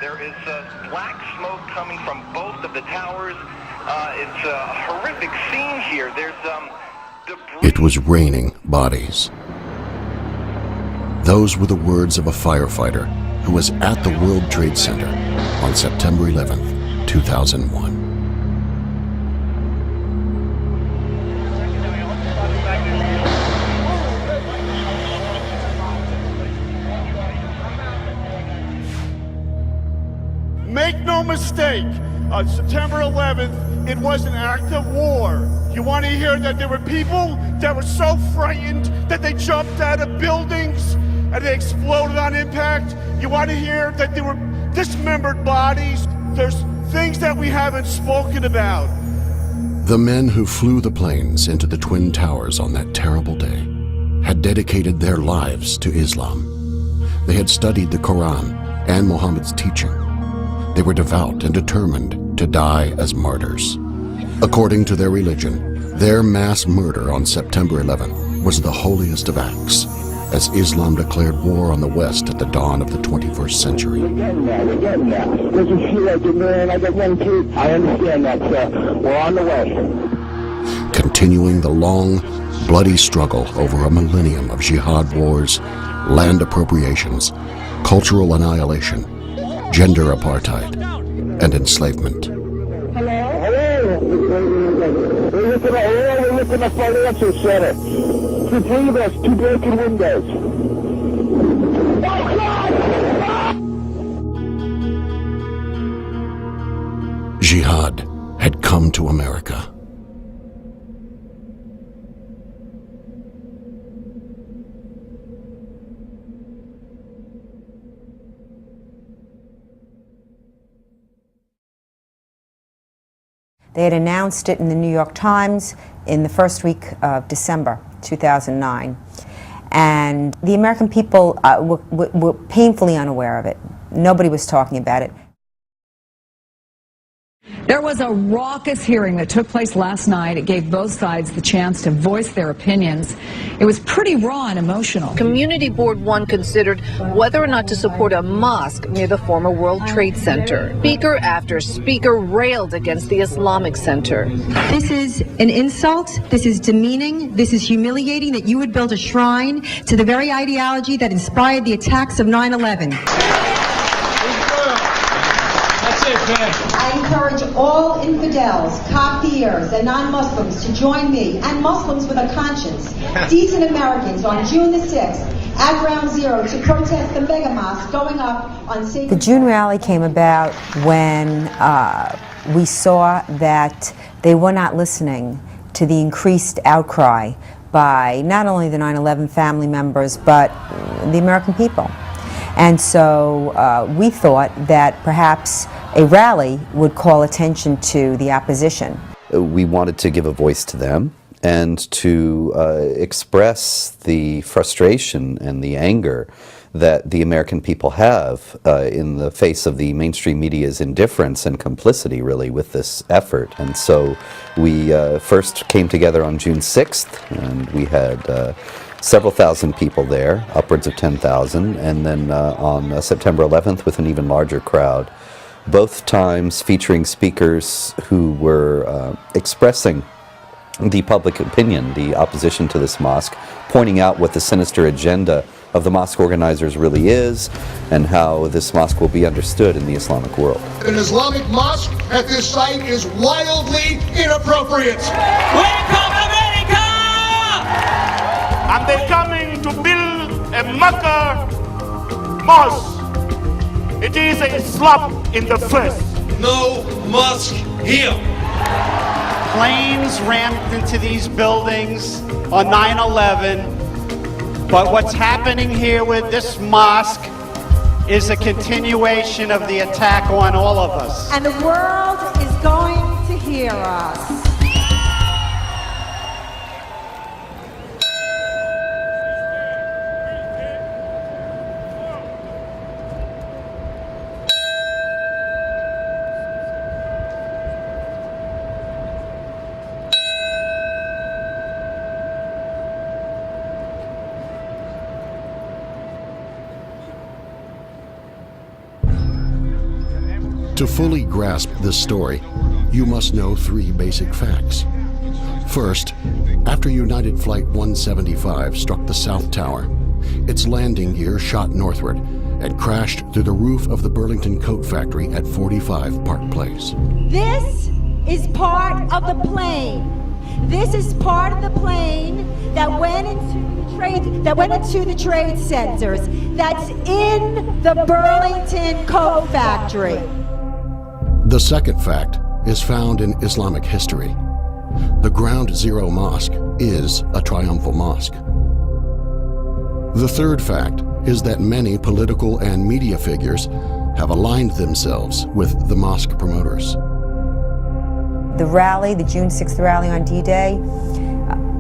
There is black smoke coming from both of the towers. It's a horrific scene here. There's debris. It was raining bodies. Those were the words of a firefighter who was at the World Trade Center on September 11th, 2001. Make no mistake, on September 11th, it was an act of war. You want to hear that there were people that were so frightened that they jumped out of buildings and they exploded on impact? You want to hear that there were dismembered bodies? There's things that we haven't spoken about. The men who flew the planes into the Twin Towers on that terrible day had dedicated their lives to Islam. They had studied the Quran and Muhammad's teaching. They were devout and determined to die as martyrs. According to their religion, their mass murder on September 11th was the holiest of acts, as Islam declared war on the West at the dawn of the 21st century. We're getting there. There's a few like it, man. I got one too. I understand that, sir. We're on the way. Continuing the long, bloody struggle over a millennium of jihad wars, land appropriations, cultural annihilation, gender apartheid, and enslavement. Hello? We're looking at financial center. To believe us, 2 broken windows. Oh, God! Jihad had come to America. They had announced it in the New York Times in the first week of December 2009. And the American people were painfully unaware of it. Nobody was talking about it. There was a raucous hearing that took place last night. It gave both sides the chance to voice their opinions. It was pretty raw and emotional. Community Board 1 considered whether or not to support a mosque near the former World Trade Center. Speaker after speaker railed against the Islamic Center. This is an insult. This is demeaning. This is humiliating that you would build a shrine to the very ideology that inspired the attacks of 9/11. I encourage all infidels, Kafirs, and non-Muslims to join me, and Muslims with a conscience, decent Americans, on June the 6th at Ground Zero to protest the mega mosque going up on sacred... The June rally came about when we saw that they were not listening to the increased outcry by not only the 9/11 family members, but the American people. And so we thought that perhaps a rally would call attention to the opposition. We wanted to give a voice to them and to express the frustration and the anger that the American people have in the face of the mainstream media's indifference and complicity, really, with this effort. And so we first came together on June 6th, and we had several thousand people there, upwards of 10,000, and then on September 11th with an even larger crowd, both times featuring speakers who were expressing the public opinion, the opposition to this mosque, pointing out what the sinister agenda of the mosque organizers really is and how this mosque will be understood in the Islamic world. An Islamic mosque at this site is wildly inappropriate. Welcome America! And they're coming to build a Mecca mosque. It is a slap in the face. No mosque here. Planes rammed into these buildings on 9/11, but what's happening here with this mosque is a continuation of the attack on all of us. And the world is going to hear us. To fully grasp this story, you must know 3 basic facts. First, after United Flight 175 struck the South Tower, its landing gear shot northward and crashed through the roof of the Burlington Coat Factory at 45 Park Place. This is part of the plane. This is part of the plane that went into the trade centers that's in the Burlington Coat Factory. The second fact is found in Islamic history. The Ground Zero Mosque is a triumphal mosque. The third fact is that many political and media figures have aligned themselves with the mosque promoters. The rally, the June 6th rally on D-Day,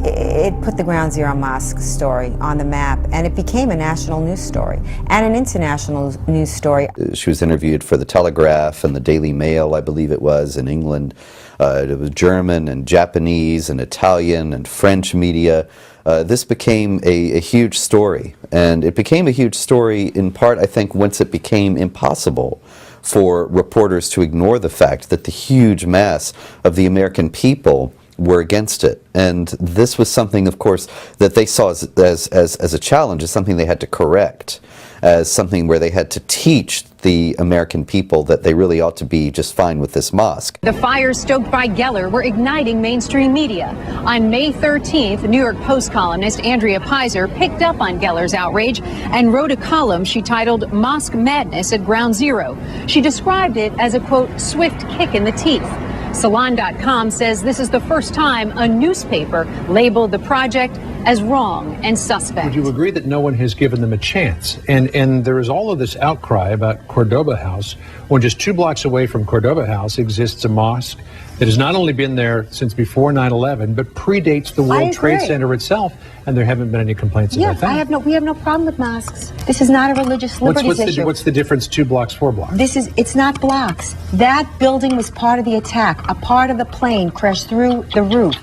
it put the Ground Zero Mosque story on the map, and it became a national news story and an international news story. She was interviewed for the Telegraph and the Daily Mail, I believe it was, in England. It was German and Japanese and Italian and French media. This became a huge story, and it became a huge story in part, I think, once it became impossible for reporters to ignore the fact that the huge mass of the American people were against it. And this was something, of course, that they saw as a challenge, as something they had to correct, as something where they had to teach the American people that they really ought to be just fine with this mosque. The fires stoked by Geller were igniting mainstream media. On May 13th, New York Post columnist Andrea Pizer picked up on Geller's outrage and wrote a column she titled Mosque Madness at Ground Zero. She described it as a, quote, swift kick in the teeth. Salon.com says this is the first time a newspaper labeled the project as wrong and suspect. Would you agree that no one has given them a chance? And there is all of this outcry about Cordoba House, when just 2 blocks away from Cordoba House exists a mosque that has not only been there since before 9/11, but predates the World Trade Center itself, and there haven't been any complaints about that. We have no problem with mosques. This is not a religious liberties issue. What's the difference, 2 blocks, 4 blocks? It's not blocks. That building was part of the attack. A part of the plane crashed through the roof.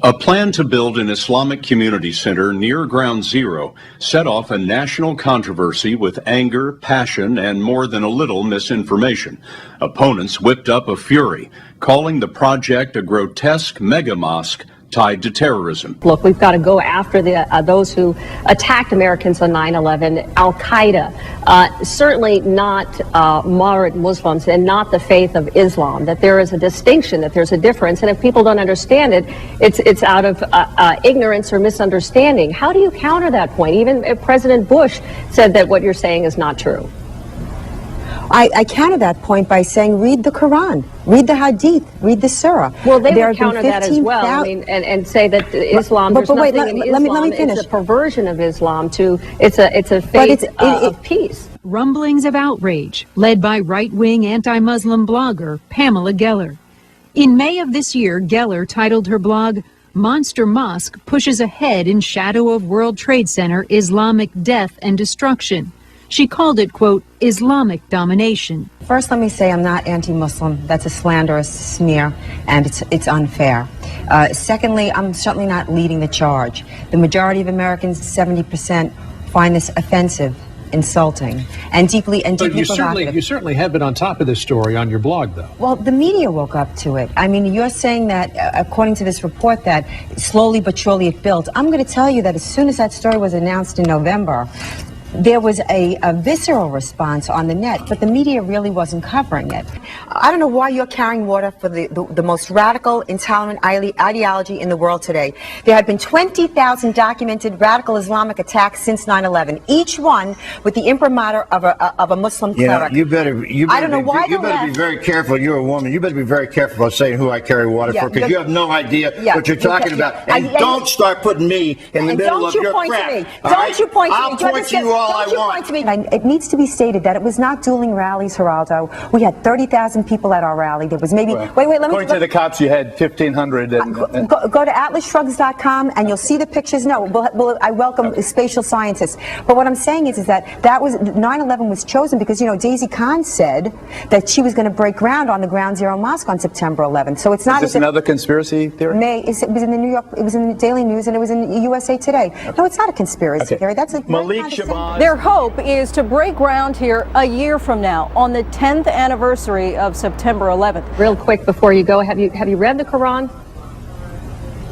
A plan to build an Islamic community center near Ground Zero set off a national controversy with anger, passion, and more than a little misinformation. Opponents whipped up a fury, calling the project a grotesque mega mosque tied to terrorism. Look, we've got to go after those who attacked Americans on 9/11, Al-Qaeda, certainly not moderate Muslims and not the faith of Islam, that there is a distinction, that there's a difference, and if people don't understand it, it's out of ignorance or misunderstanding. How do you counter that point? Even if President Bush said that what you're saying is not true. I counter that point by saying, read the Quran, read the Hadith, read the Surah. Well, they would counter that as well, I mean, and say that Islam, there's nothing in Islam, let me finish. It's a perversion of Islam it's a faith of peace. Rumblings of outrage, led by right-wing anti-Muslim blogger Pamela Geller. In May of this year, Geller titled her blog, Monster Mosque Pushes Ahead in Shadow of World Trade Center Islamic Death and Destruction. She called it, quote, Islamic domination. First, let me say I'm not anti-Muslim. That's a slanderous smear, and it's unfair. Secondly, I'm certainly not leading the charge. The majority of Americans, 70%, find this offensive, insulting, and deeply provocative. You certainly have been on top of this story on your blog, though. Well, the media woke up to it. I mean, you're saying that, according to this report, that slowly but surely it built. I'm going to tell you that as soon as that story was announced in November, there was a visceral response on the net, but the media really wasn't covering it. I don't know why you're carrying water for the most radical, intolerant ideology in the world today. There have been 20,000 documented radical Islamic attacks since 9/11, each one with the imprimatur of a Muslim cleric. You better be very careful. You're a woman. You better be very careful about saying who I carry water for, because you have no idea what you're talking about. And don't start putting me in the middle of your crap. Don't you point to me. I'll point to you all I want. It needs to be stated that it was not dueling rallies, Geraldo. We had 30,000 people at our rally. There was maybe according to the cops, you had 1,500. Go to atlasshrugs.com and you'll see the pictures. No, I welcome spatial scientists. But what I'm saying is that 9/11 was chosen because, you know, Daisy Khan said that she was going to break ground on the Ground Zero Mosque on September 11th. So it's not. Is this another conspiracy theory? It was in the New York. It was in the Daily News and it was in USA Today. No, it's not a conspiracy theory. That's a Malik Shaban. Their hope is to break ground here a year from now on the 10th anniversary of September 11th. Real quick before you go, have you read the Quran?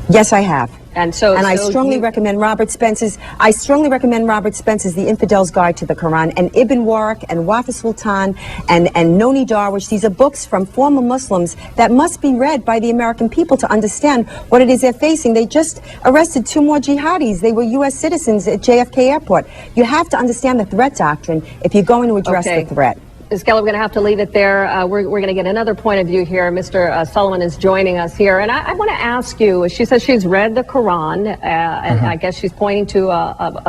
Yes, I have. I strongly recommend Robert Spence's The Infidel's Guide to the Quran, and Ibn Waraq and Wafa Sultan and Noni Darwish. These are books from former Muslims that must be read by the American people to understand what it is they're facing. They just arrested 2 more jihadis. They were U.S. citizens at JFK Airport. You have to understand the threat doctrine if you're going to address the threat. Ms. Geller, we're going to have to leave it there. We're going to get another point of view here. Mr. Sullivan is joining us here. And I want to ask you, she says she's read the Quran, and I guess she's pointing to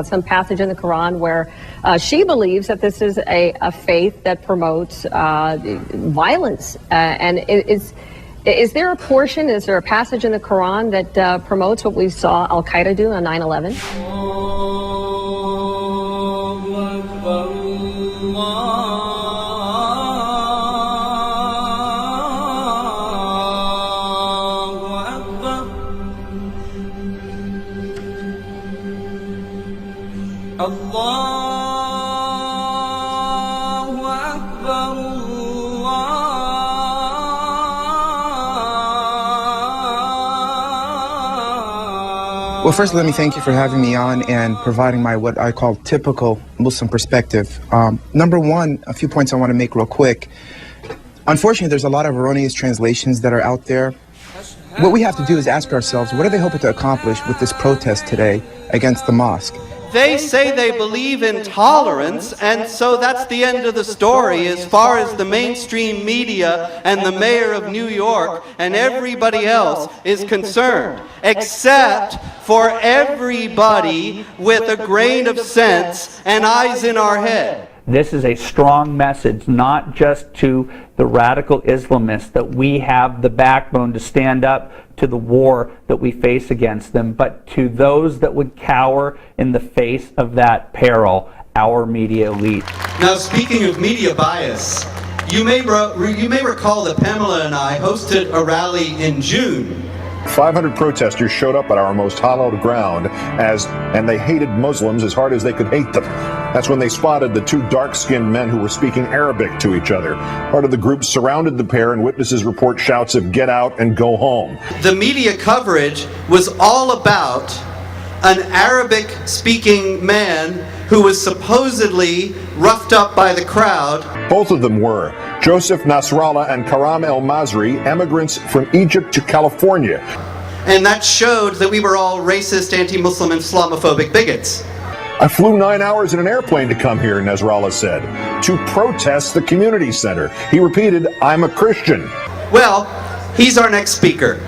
some passage in the Quran where she believes that this is a faith that promotes violence. And is there a portion, is there a passage in the Quran that promotes what we saw Al-Qaeda do on 9/11? Well, first, let me thank you for having me on and providing my what I call typical Muslim perspective. Number one, a few points I want to make real quick. Unfortunately, there's a lot of erroneous translations that are out there. What we have to do is ask ourselves, what are they hoping to accomplish with this protest today against the mosque? They say they believe in tolerance, and so that's the end of the story as far as the mainstream media and the mayor of New York and everybody else is concerned, except for everybody with a grain of sense and eyes in our head. This is a strong message, not just to the radical Islamists, that we have the backbone to stand up to the war that we face against them, but to those that would cower in the face of that peril, our media elite. Now, speaking of media bias, you may recall that Pamela and I hosted a rally in June. 500 protesters showed up at our most hallowed ground and they hated Muslims as hard as they could hate them. That's when they spotted the 2 dark-skinned men who were speaking Arabic to each other. Part of the group surrounded the pair, and witnesses report shouts of "get out" and "go home." The media coverage was all about an Arabic-speaking man who was supposedly roughed up by the crowd. Both of them were Joseph Nasrallah and Karam El-Masri, immigrants from Egypt to California. And that showed that we were all racist, anti-Muslim, and Islamophobic bigots. I flew 9 hours in an airplane to come here, Nasrallah said, to protest the community center. He repeated, "I'm a Christian." Well, he's our next speaker.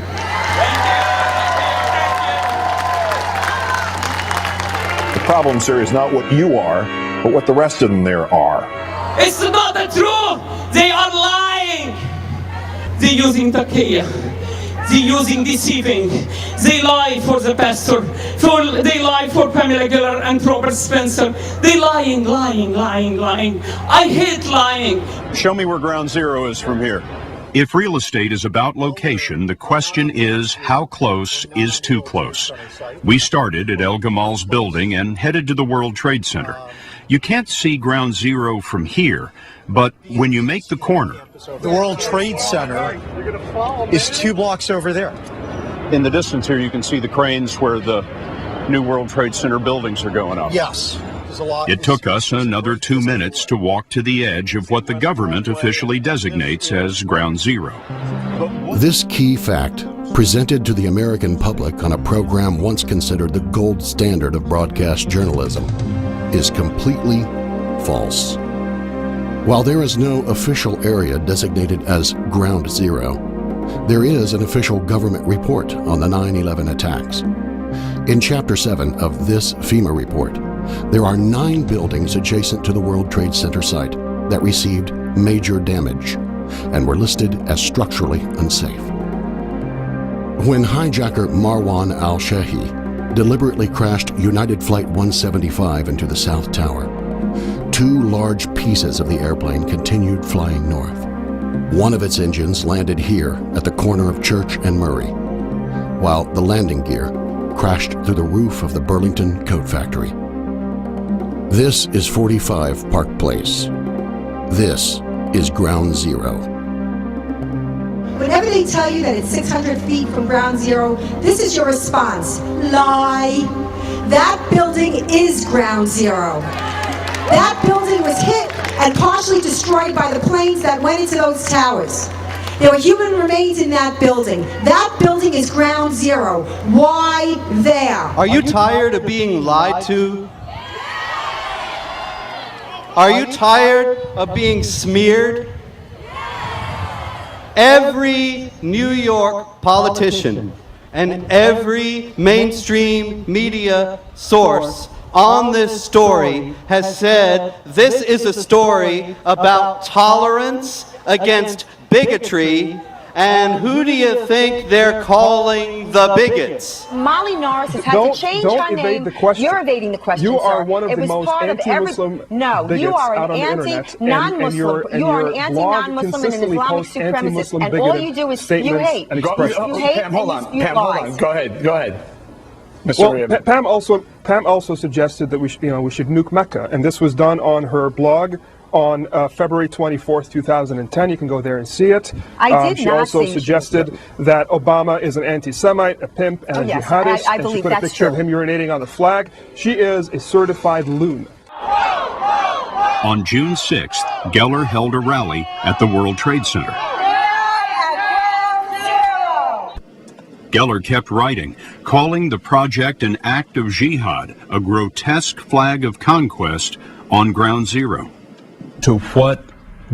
The problem, sir, is not what you are, but what the rest of them there are. It's not the truth. They are lying. They're using taqiyya. They're using deceiving. They lie for the pastor. They lie for Pamela Geller and Robert Spencer. They lying. I hate lying. Show me where Ground Zero is from here. If real estate is about location, the question is, how close is too close? We started at El Gamal's building and headed to the World Trade Center. You can't see Ground Zero from here, but when you make the corner... The World Trade Center is 2 blocks over there. In the distance here, you can see the cranes where the new World Trade Center buildings are going up. Yes. It took us another 2 minutes to walk to the edge of what the government officially designates as Ground Zero. This key fact, presented to the American public on a program once considered the gold standard of broadcast journalism, is completely false. While there is no official area designated as Ground Zero, there is an official government report on the 9/11 attacks. In Chapter 7 of this FEMA report, there are 9 buildings adjacent to the World Trade Center site that received major damage and were listed as structurally unsafe. When hijacker Marwan al-Shahi deliberately crashed United Flight 175 into the South Tower, 2 large pieces of the airplane continued flying north. One of its engines landed here at the corner of Church and Murray, while the landing gear crashed through the roof of the Burlington Coat Factory. This is 45 Park Place. This is Ground Zero. Whenever they tell you that it's 600 feet from ground zero, this is your response. Lie. That building is ground zero. That building was hit and partially destroyed by the planes that went into those towers. There were human remains in that building. That building is ground zero. Why there? Are you tired of being lied to? Are you tired of being smeared? Every New York politician and every mainstream media source on this story has said this is a story about tolerance against bigotry, and who do you think they're calling the bigots? Molly Norris has had to change her name. You're evading the question, You are sir. one of the most anti-Muslim bigots you are out an on the internet. anti-non-Muslim. You are an anti-non-Muslim and an Islamic supremacist, and all you do is you hate. You hate Pam, hold on. Pam, hold on. Go ahead. Mr. Pam also suggested that we should nuke Mecca, and this was done on her blog on February 24th, 2010. You can go there and see it. She also suggested that Obama is an anti-Semite, a pimp, and a jihadist, I and believe she put a that's picture of him urinating on the flag. She is a certified loon. On June 6th, Geller held a rally at the World Trade Center. Geller kept writing, calling the project an act of jihad, a grotesque flag of conquest on Ground Zero. To what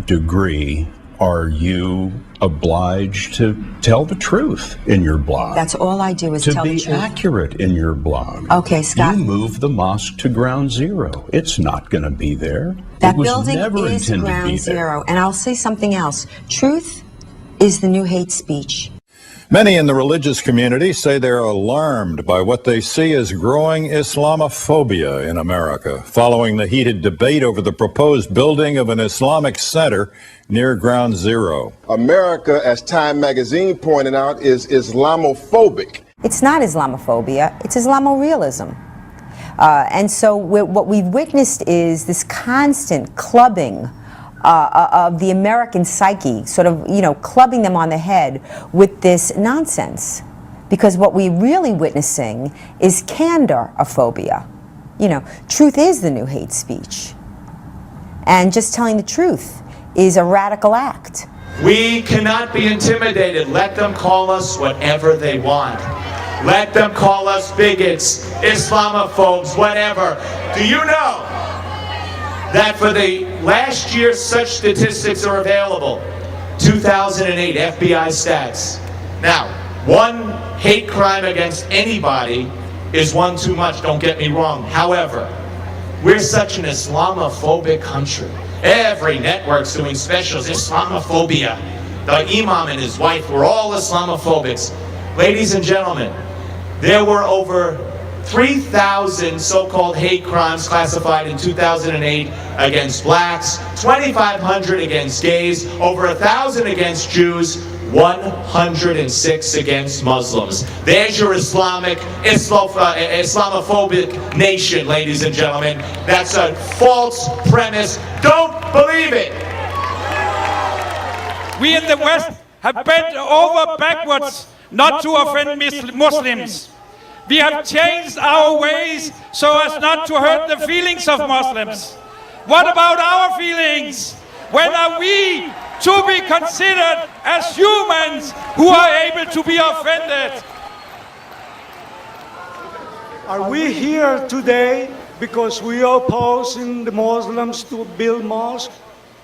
degree are you obliged to tell the truth in your blog? That's all I do is tell the truth. To be accurate in your blog. Okay, Scott. You moved the mosque to Ground Zero. It's not going to be there. That it was building never is intended to be ground there. zero. And I'll say something else. Truth is the new hate speech. Many in the religious community say they're alarmed by what they see as growing Islamophobia in America, following the heated debate over the proposed building of an Islamic center near Ground Zero. America, as Time magazine pointed out, is Islamophobic. It's not Islamophobia, it's Islamorealism. And so what we've witnessed is this constant clubbing of the American psyche, sort of, clubbing them on the head with this nonsense. Because what we're really witnessing is candorophobia. Truth is the new hate speech. And just telling the truth is a radical act. We cannot be intimidated. Let them call us whatever they want. Let them call us bigots, Islamophobes, whatever. Do you know that for the last year such statistics are available? 2008 FBI stats. Now, one hate crime against anybody is one too much, don't get me wrong. However, we're such an Islamophobic country. Every network's doing specials, Islamophobia. The imam and his wife were all Islamophobics. Ladies and gentlemen, there were over 3,000 so-called hate crimes classified in 2008 against blacks, 2,500 against gays, over 1,000 against Jews, 106 against Muslims. There's your Islamophobic nation, ladies and gentlemen. That's a false premise. Don't believe it. We in the West have bent over backwards not to offend Muslims. We have changed our ways so as not to hurt the feelings of Muslims. What about our feelings? When are we to be considered as humans who are able to be offended? Are we here today because we are opposing the Muslims to build mosques?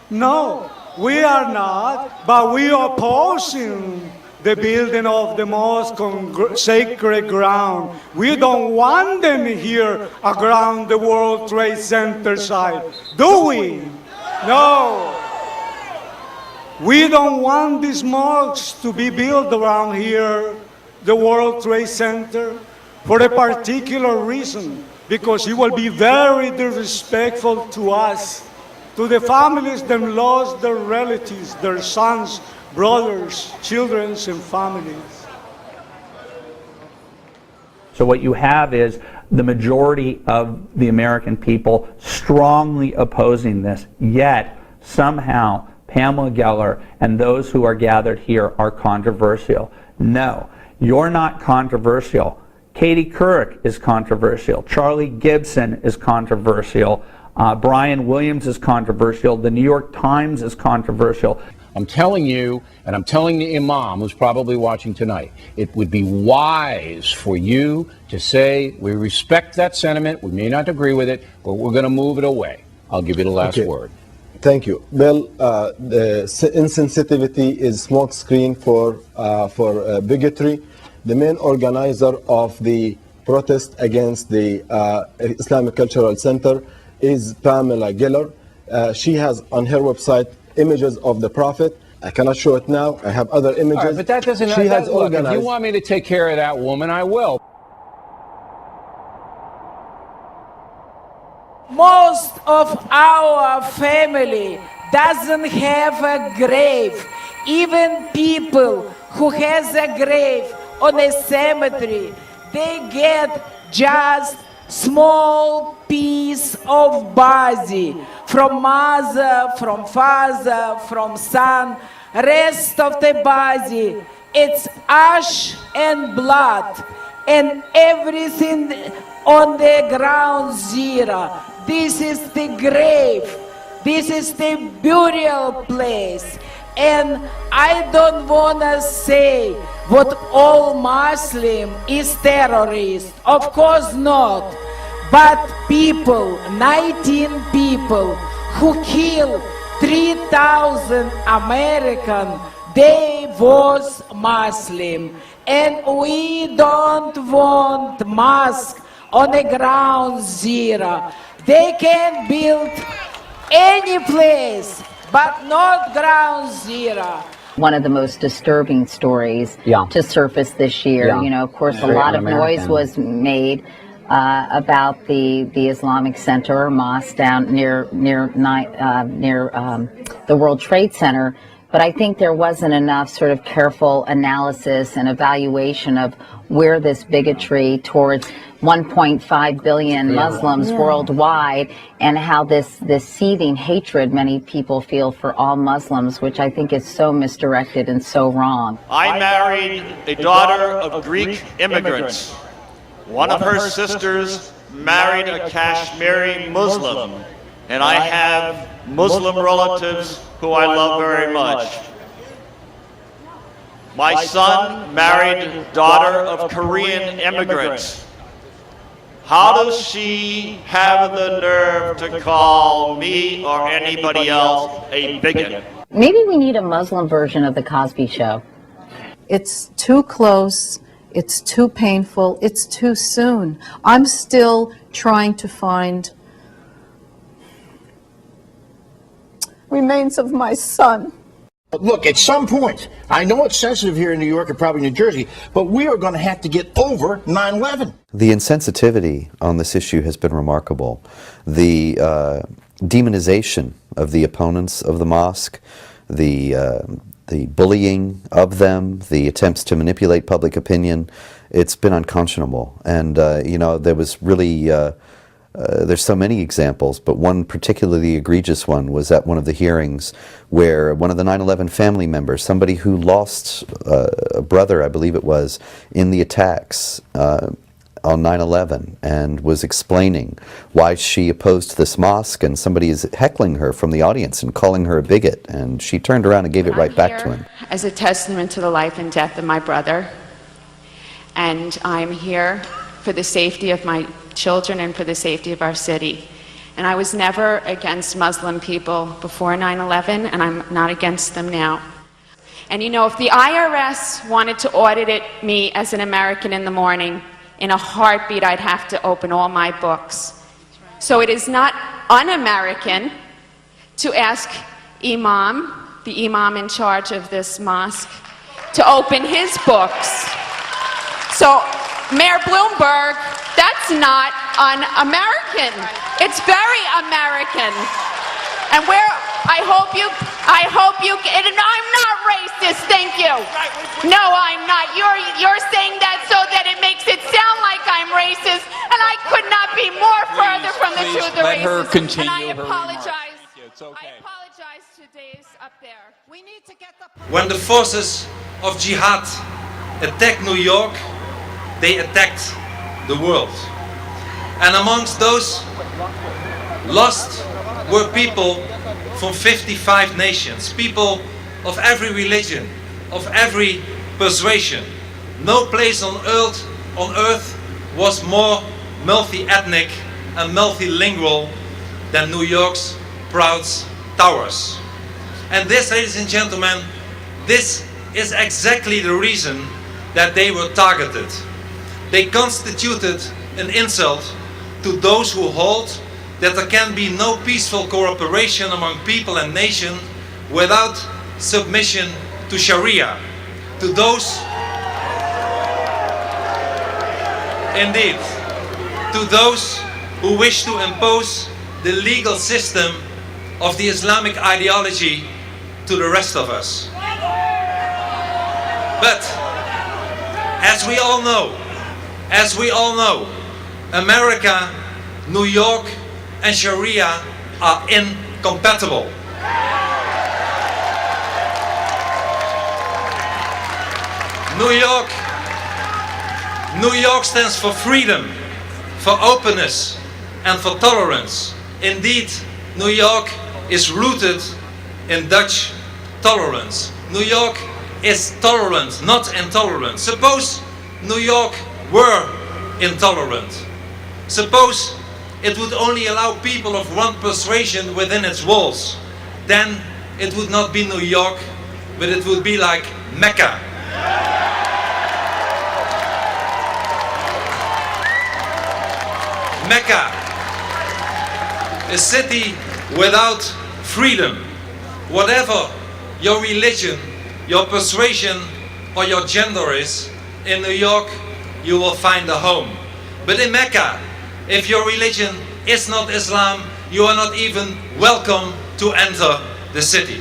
No, we are not, but we are opposing the building of the mosque on sacred ground. We don't want them here around the World Trade Center site, do we? No. We don't want these mosques to be built around here, the World Trade Center, for a particular reason, because it will be very disrespectful to us, to the families that lost their relatives, their sons, brothers, children, and families. So what you have is the majority of the American people strongly opposing this, yet somehow Pamela Geller and those who are gathered here are controversial. No, you're not controversial. Katie Couric is controversial. Charlie Gibson is controversial. Brian Williams is controversial. The New York Times is controversial. I'm telling you, and I'm telling the imam who's probably watching tonight, it would be wise for you to say, we respect that sentiment, we may not agree with it, but we're going to move it away. I'll give you the last word. Thank you. Well, the insensitivity is smokescreen for bigotry. The main organizer of the protest against the Islamic Cultural Center is Pamela Geller. She has on her website images of the Prophet. I cannot show it now. I have other images. All right, but that doesn't. She has look, organized. if you want me to take care of that woman, I will. Most of our family doesn't have a grave. Even people who has a grave on a cemetery, they get just small piece of body from mother, from father, from son. Rest of the body, it's ash and blood, and everything on the ground zero. This is the grave. This is the burial place. And I don't want to say what all Muslim is terrorist. Of course not. But people, 19 people who killed 3,000 Americans, they was Muslim. And we don't want mosque on the ground zero. They can build any place, but not ground zero. One of the most disturbing stories to surface this year. You know, of course, a lot of noise was made about the Islamic Center or mosque down near the World Trade Center. But I think there wasn't enough sort of careful analysis and evaluation of where this bigotry towards 1.5 billion Muslims worldwide, and how this seething hatred many people feel for all Muslims, which I think is so misdirected and so wrong. I married a daughter of Greek immigrants. One of her sisters married a Kashmiri Muslim, and I have Muslim relatives who I love very much. My son married a daughter of Korean immigrants. How does she have the nerve to call me or anybody else a bigot? Maybe we need a Muslim version of The Cosby Show. It's too close. It's too painful. It's too soon. I'm still trying to find remains of my son. Look, at some point, I know it's sensitive here in New York and probably New Jersey, but we are going to have to get over 9/11. The insensitivity on this issue has been remarkable. The demonization of the opponents of the mosque, the bullying of them, the attempts to manipulate public opinion, it's been unconscionable. And, you know, there was really, there's so many examples, but one particularly egregious one was at one of the hearings where one of the 9/11 family members, somebody who lost a brother, I believe it was, in the attacks on 9/11, and was explaining why she opposed this mosque, and somebody is heckling her from the audience and calling her a bigot, and she turned around and gave it right back to him. As a testament to the life and death of my brother, and I'm here for the safety of my children and for the safety of our city. And I was never against Muslim people before 9/11, and I'm not against them now. And you know, if the IRS wanted to audit me as an American in the morning, in a heartbeat I'd have to open all my books. So it is not un-American to ask Imam, the Imam in charge of this mosque, to open his books. So Mayor Bloomberg, that's not un-American. It's very American. And I hope you, and I'm not racist, thank you. No, I'm not. You're saying that so that it makes it sound like I'm racist, and I could not be more further from the to the racism. And I apologize. I apologize to days up there. We need to get the... When the forces of jihad attacked New York, they attacked the world. And amongst those lost were people from 55 nations, people of every religion, of every persuasion. No place on earth was more multi-ethnic and multilingual than New York's proud towers. And this, ladies and gentlemen, this is exactly the reason that they were targeted. They constituted an insult to those who hold that there can be no peaceful cooperation among people and nations without submission to Sharia. To those, indeed, to those who wish to impose the legal system of the Islamic ideology to the rest of us. But as we all know, America, New York, and Sharia are incompatible. New York stands for freedom, for openness, and for tolerance. Indeed, New York is rooted in Dutch tolerance. New York is tolerant, not intolerant. Suppose New York were intolerant. Suppose it would only allow people of one persuasion within its walls. Then it would not be New York, but it would be like Mecca. Mecca, a city without freedom. Whatever your religion, your persuasion, or your gender is, in New York you will find a home. But in Mecca, if your religion is not Islam, you are not even welcome to enter the city.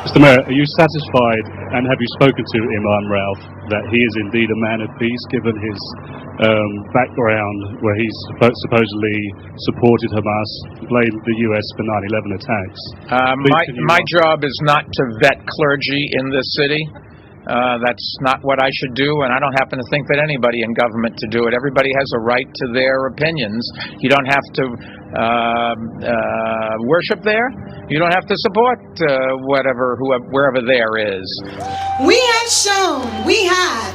Mr. Mayor, are you satisfied, and have you spoken to Imam Rauf, that he is indeed a man of peace, given his background where he's supposedly supported Hamas, blamed the US for 9/11 attacks? My job is not to vet clergy in this city. That's not what I should do, and I don't happen to think that anybody in government to do it. Everybody has a right to their opinions. You don't have to worship there. You don't have to support wherever there is. We have shown we have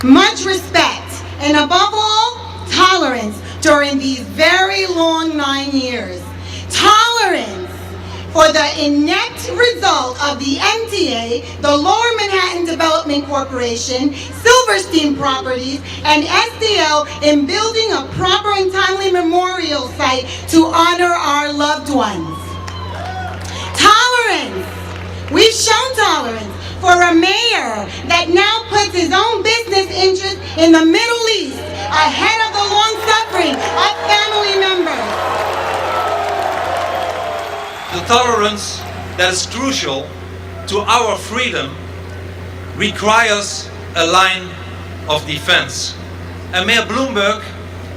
much respect and above all, tolerance during these very long 9 years. Tolerance for the inept result of the MTA, the Lower Manhattan Development Corporation, Silverstein Properties, and SDL in building a proper and timely memorial site to honor our loved ones. Tolerance. We've shown tolerance for a mayor that now puts his own business interests in the Middle East ahead of the long-suffering of family members. The tolerance that is crucial to our freedom requires a line of defense. And Mayor Bloomberg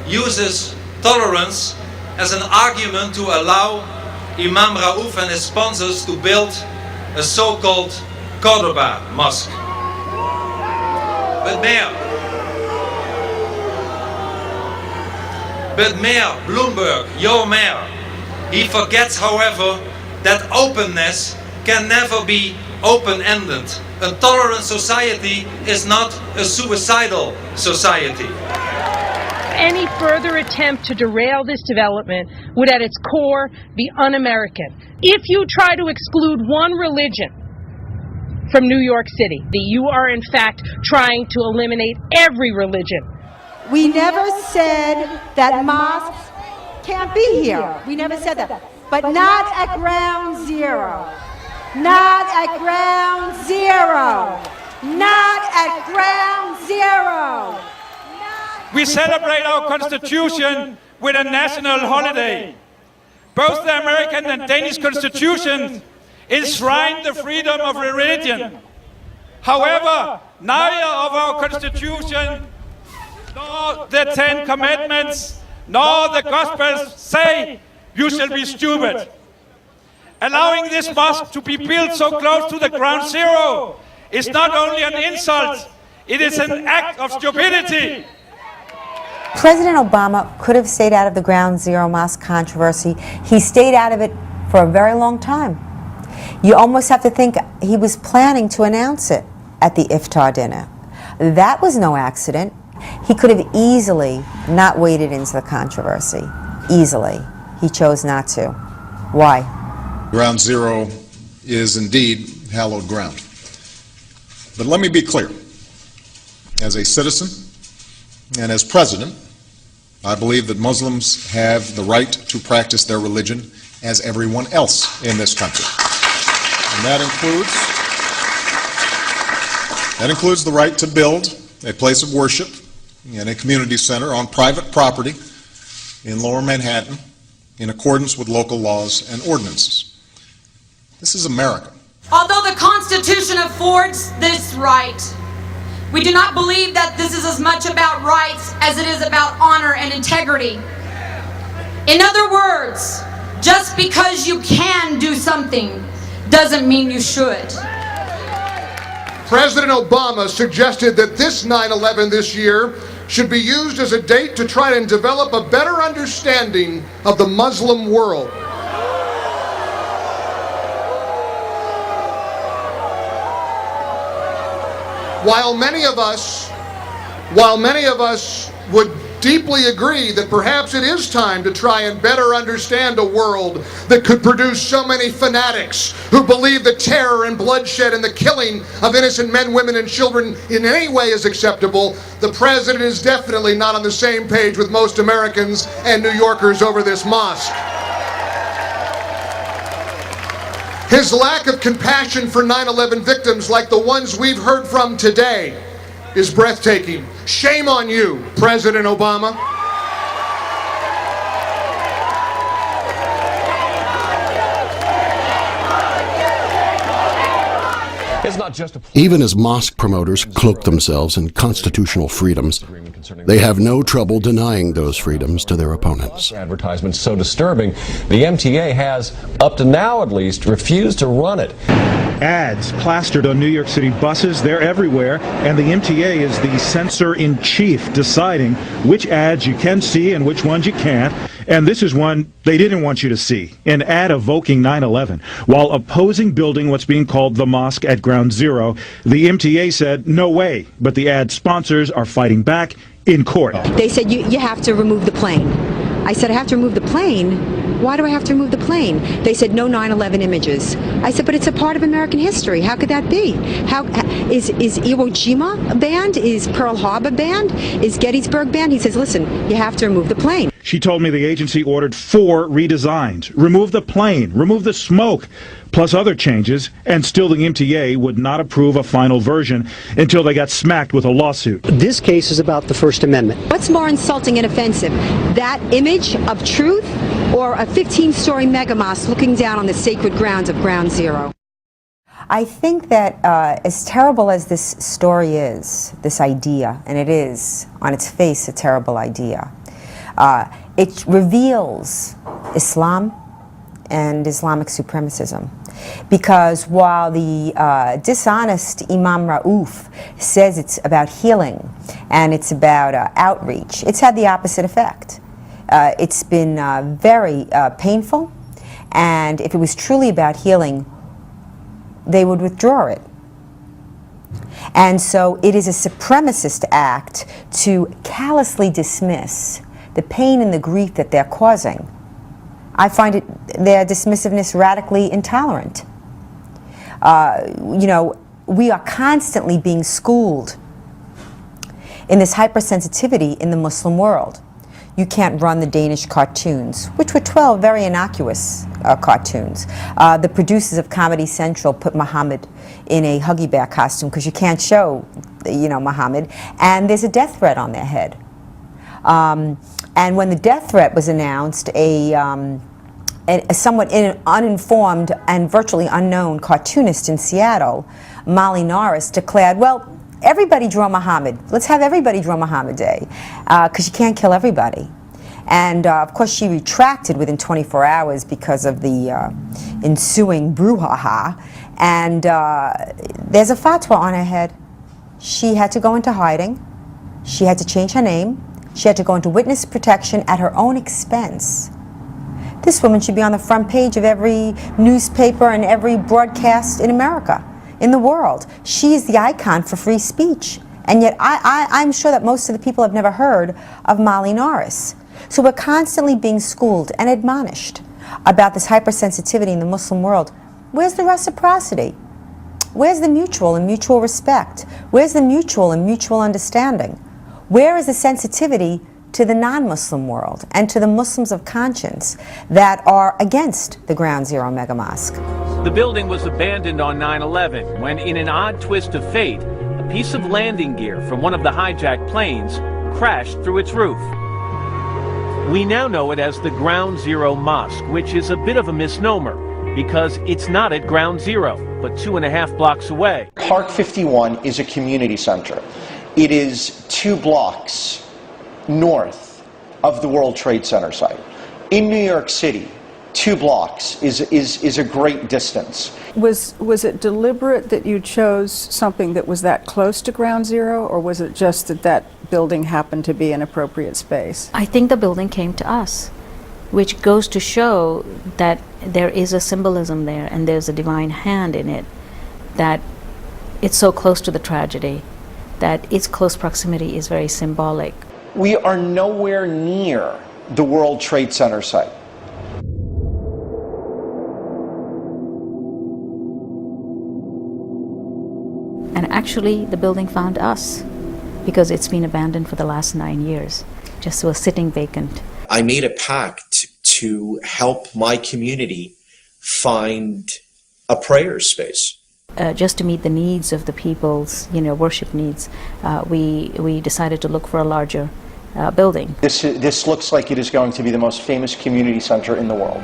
uses tolerance as an argument to allow Imam Rauf and his sponsors to build a so-called Cordoba mosque. But Mayor Bloomberg, your mayor, he forgets, however, that openness can never be open-ended. A tolerant society is not a suicidal society. Any further attempt to derail this development would at its core be un-American. If you try to exclude one religion from New York City, you are in fact trying to eliminate every religion. We never said that mosques can't be here. We never said that. But not at ground zero. Not at ground zero. Not at ground zero. We celebrate our Constitution with a national holiday. Both the American and Danish Constitution enshrine the freedom of religion. However, neither of our Constitution, nor the 10 Commandments, No, the Gospels say you shall be stupid. Allowing this mosque to be built so close to the ground zero is not only an insult, it is an act of stupidity. President Obama could have stayed out of the Ground Zero mosque controversy. He stayed out of it for a very long time. You almost have to think he was planning to announce it at the iftar dinner. That was no accident. He could have easily not waded into the controversy. Easily. He chose not to. Why? Ground Zero is indeed hallowed ground. But let me be clear. As a citizen and as president, I believe that Muslims have the right to practice their religion as everyone else in this country. And that includes the right to build a place of worship and a community center on private property in Lower Manhattan in accordance with local laws and ordinances. This is America. Although the Constitution affords this right, we do not believe that this is as much about rights as it is about honor and integrity. In other words, just because you can do something doesn't mean you should. President Obama suggested that this 9/11 this year should be used as a date to try and develop a better understanding of the Muslim world. While many of us would deeply agree that perhaps it is time to try and better understand a world that could produce so many fanatics who believe that terror and bloodshed and the killing of innocent men, women, and children in any way is acceptable, the president is definitely not on the same page with most Americans and New Yorkers over this mosque. His lack of compassion for 9/11 victims like the ones we've heard from today is breathtaking. Shame on you, President Obama. Even as mosque promoters cloak themselves in constitutional freedoms, they have no trouble denying those freedoms to their opponents. Advertisements so disturbing, the MTA has, up to now at least, refused to run it. Ads plastered on New York City buses, they're everywhere, and the MTA is the censor-in-chief deciding which ads you can see and which ones you can't. And this is one they didn't want you to see, an ad evoking 9/11. While opposing building what's being called the mosque at Ground Zero, the MTA said, no way, but the ad sponsors are fighting back in court. They said, you have to remove the plane. I said, I have to remove the plane? Why do I have to remove the plane? They said, no 9/11 images. I said, but it's a part of American history. How could that be? How is Iwo Jima banned? Is Pearl Harbor banned? Is Gettysburg banned? He says, listen, you have to remove the plane. She told me the agency ordered 4 redesigns. Remove the plane, remove the smoke, plus other changes, and still the MTA would not approve a final version until they got smacked with a lawsuit. This case is about the First Amendment. What's more insulting and offensive, that image of truth or a 15-story mega mosque looking down on the sacred grounds of Ground Zero? I think that as terrible as this story is, this idea, and it is on its face a terrible idea, it reveals Islam and Islamic supremacism. Because while the dishonest Imam Rauf says it's about healing and it's about outreach, it's had the opposite effect. It's been very painful, and if it was truly about healing, they would withdraw it. And so it is a supremacist act to callously dismiss the pain and the grief that they're causing. I find their dismissiveness radically intolerant. You know, we are constantly being schooled in this hypersensitivity in the Muslim world. You can't run the Danish cartoons, which were 12 very innocuous cartoons. The producers of Comedy Central put Muhammad in a Huggy Bear costume because you can't show, you know, Muhammad, and there's a death threat on their head. And when the death threat was announced, a somewhat uninformed and virtually unknown cartoonist in Seattle, Molly Norris, declared, well, everybody draw Muhammad. Let's have everybody draw Muhammad Day, because you can't kill everybody. And of course she retracted within 24 hours because of the ensuing brouhaha. And there's a fatwa on her head. She had to go into hiding. She had to change her name. She had to go into witness protection at her own expense. This woman should be on the front page of every newspaper and every broadcast in America, in the world. She is the icon for free speech. And yet I'm sure that most of the people have never heard of Molly Norris. So we're constantly being schooled and admonished about this hypersensitivity in the Muslim world. Where's the reciprocity? Where's the mutual and mutual respect? Where's the mutual and mutual understanding? Where is the sensitivity to the non-Muslim world and to the Muslims of conscience that are against the Ground Zero mega mosque? The building was abandoned on 9/11 when, in an odd twist of fate, a piece of landing gear from one of the hijacked planes crashed through its roof. We now know it as the Ground Zero Mosque, which is a bit of a misnomer because it's not at Ground Zero, but 2.5 blocks away. Park 51 is a community center. It is 2 blocks north of the World Trade Center site. In New York City, 2 blocks is a great distance. Was it deliberate that you chose something that was that close to Ground Zero, or was it just that that building happened to be an appropriate space? I think the building came to us, which goes to show that there is a symbolism there and there's a divine hand in it, that it's so close to the tragedy, that its close proximity is very symbolic. We are nowhere near the World Trade Center site. And actually, the building found us because it's been abandoned for the last 9 years, just was sitting vacant. I made a pact to help my community find a prayer space. Just to meet the needs of the people's, worship needs, we decided to look for a larger building. This looks like it is going to be the most famous community center in the world.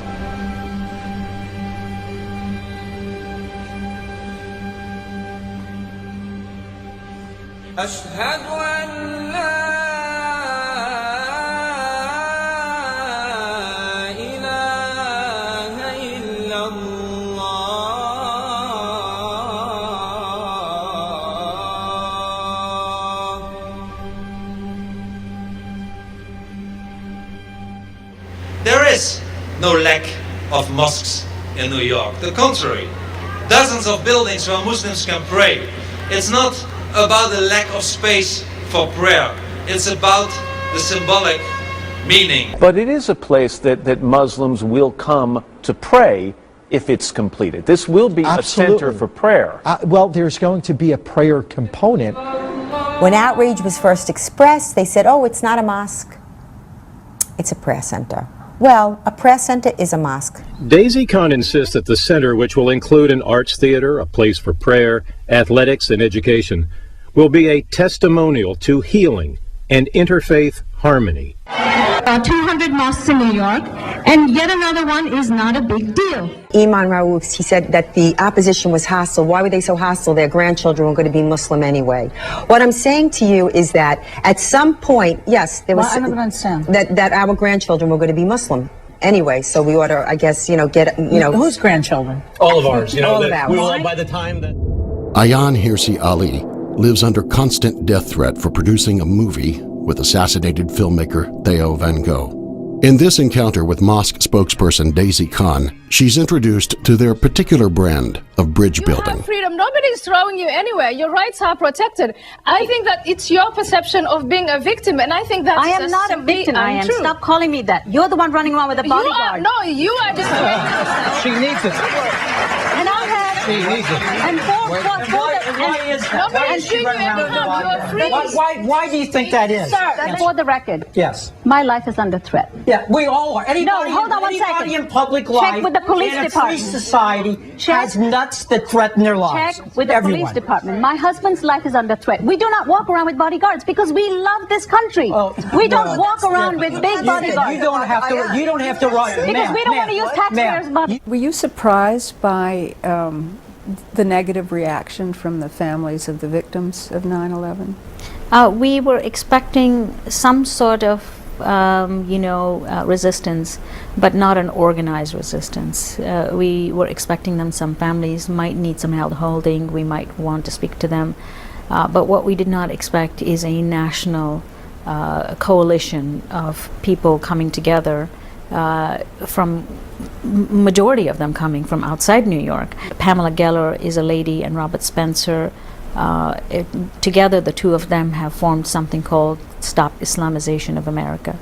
أشهد أن لا إله إلا الله. There is no lack of mosques in New York. The contrary, dozens of buildings where Muslims can pray. It's not about the lack of space for prayer. It's about the symbolic meaning. But it is a place that Muslims will come to pray if it's completed. This will be a center for prayer. Well, there's going to be a prayer component. When outrage was first expressed, they said, oh, it's not a mosque, it's a prayer center. Well, a prayer center is a mosque. Daisy Kahn insists that the center, which will include an arts theater, a place for prayer, athletics, and education, will be a testimonial to healing and interfaith harmony. 200 mosques in New York, and yet another one is not a big deal. Iman Raouf, he said that the opposition was hostile. Why were they so hostile? Their grandchildren were going to be Muslim anyway. What I'm saying to you is that at some point, yes, there was that our grandchildren were going to be Muslim anyway. So we ought to, I guess, get. Whose grandchildren? All of ours. All of ours. We will, by the time that. Ayan Hirsi Ali lives under constant death threat for producing a movie with assassinated filmmaker Theo Van Gogh. In this encounter with mosque spokesperson Daisy Kahn, she's introduced to their particular brand of bridge building. Freedom. Nobody's throwing you anywhere. Your rights are protected. I think that it's your perception of being a victim, and I think that I am not a victim. I am. Stop calling me that. You're the one running around with a bodyguard. You are just. She needs it. And I have. She needs it. And why do you think that is? Sir, for the record. Yes. My life is under threat. Yeah, we all are. Anybody, hold on 1 second. In public life, check with the police in a department. free society has nuts that threaten their lives. Check with the police department. My husband's life is under threat. We do not walk around with bodyguards because we love this country. We don't walk around with big bodyguards. You don't have to. You don't have to run. Because we don't want to use taxpayers' money. Were you surprised by the negative reaction from the families of the victims of 9/11? We were expecting some sort of resistance, but not an organized resistance. We were expecting them. Some families might need some hand-holding. We might want to speak to them. But what we did not expect is a national coalition of people coming together, from majority of them coming from outside New York. Pamela Geller is a lady, and Robert Spencer. Together, the two of them have formed something called Stop Islamization of America,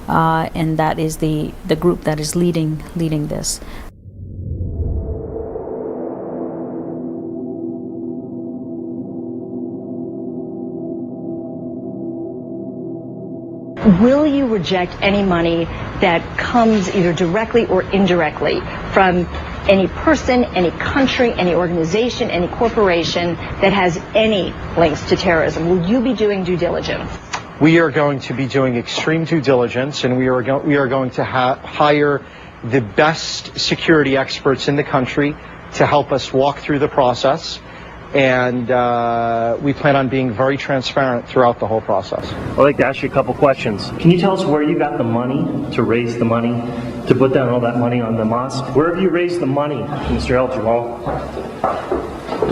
and that is the group that is leading this. Will you reject any money that comes either directly or indirectly from any person, any country, any organization, any corporation that has any links to terrorism? Will you be doing due diligence? We are going to be doing extreme due diligence, and we are going to hire the best security experts in the country to help us walk through the process. And we plan on being very transparent throughout the whole process. I'd like to ask you a couple questions. Can you tell us where you got the money to raise the money, to put down all that money on the mosque? Where have you raised the money, Mr. El Jamal?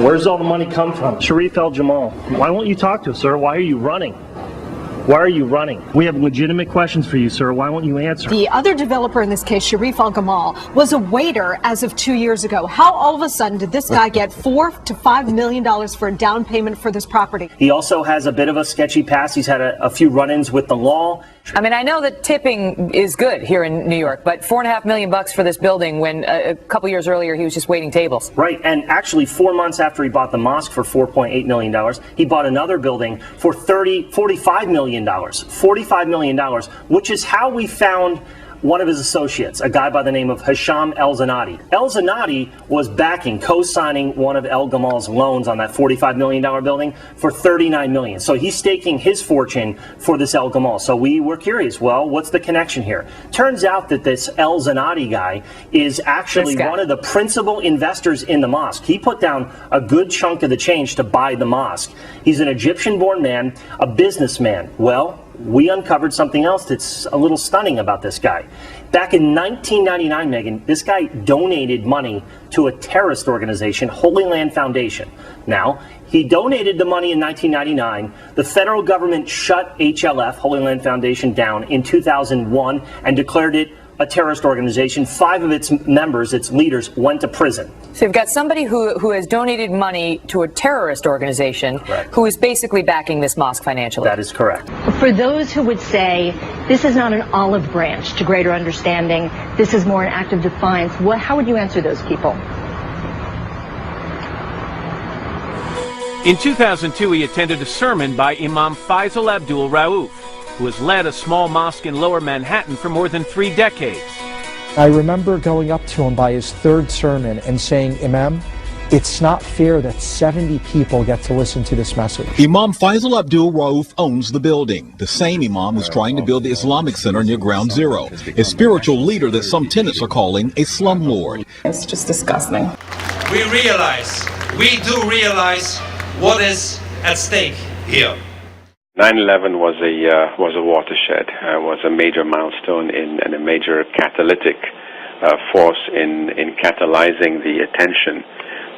Where's all the money come from? Sharif El Jamal, why won't you talk to us, sir? Why are you running? Why are you running? We have legitimate questions for you, sir. Why won't you answer? The other developer in this case, Sharif Al-Gamal, was a waiter as of 2 years ago. How all of a sudden did this guy get $4 to $5 million for a down payment for this property? He also has a bit of a sketchy past. He's had a few run-ins with the law. I mean, I know that tipping is good here in New York, but $4.5 million for this building when a couple years earlier he was just waiting tables. Right, and actually 4 months after he bought the mosque for $4.8 million, he bought another building for $45 million. $45 million, which is how we found one of his associates, a guy by the name of Hisham El Zanati. El Zanati was backing, co-signing one of El Gamal's loans on that $45 million building for $39 million. So he's staking his fortune for this El Gamal. So we were curious, well, what's the connection here? Turns out that this El Zanati guy is actually one of the principal investors in the mosque. He put down a good chunk of the change to buy the mosque. He's an Egyptian-born man, a businessman. Well, we uncovered something else that's a little stunning about this guy. Back in 1999, Megan, this guy donated money to a terrorist organization, Holy Land Foundation. Now, he donated the money in 1999. The federal government shut HLF, Holy Land Foundation, down in 2001 and declared it a terrorist organization. 5 of its members, its leaders, went to prison. So you've got somebody who has donated money to a terrorist organization who is basically backing this mosque financially. That is correct. For those who would say this is not an olive branch to greater understanding, this is more an act of defiance, how would you answer those people? In 2002, he attended a sermon by Imam Faisal Abdul Rauf, who has led a small mosque in Lower Manhattan for more than 3 decades. I remember going up to him by his 3rd sermon and saying, Imam, it's not fair that 70 people get to listen to this message. Imam Faisal Abdul Rauf owns the building, the same imam who's trying to build the Islamic Center near Ground Zero, a spiritual leader that some tenants are calling a slumlord. It's just disgusting. We do realize what is at stake here. 9/11 was a watershed, was a major milestone and a major catalytic force in catalyzing the attention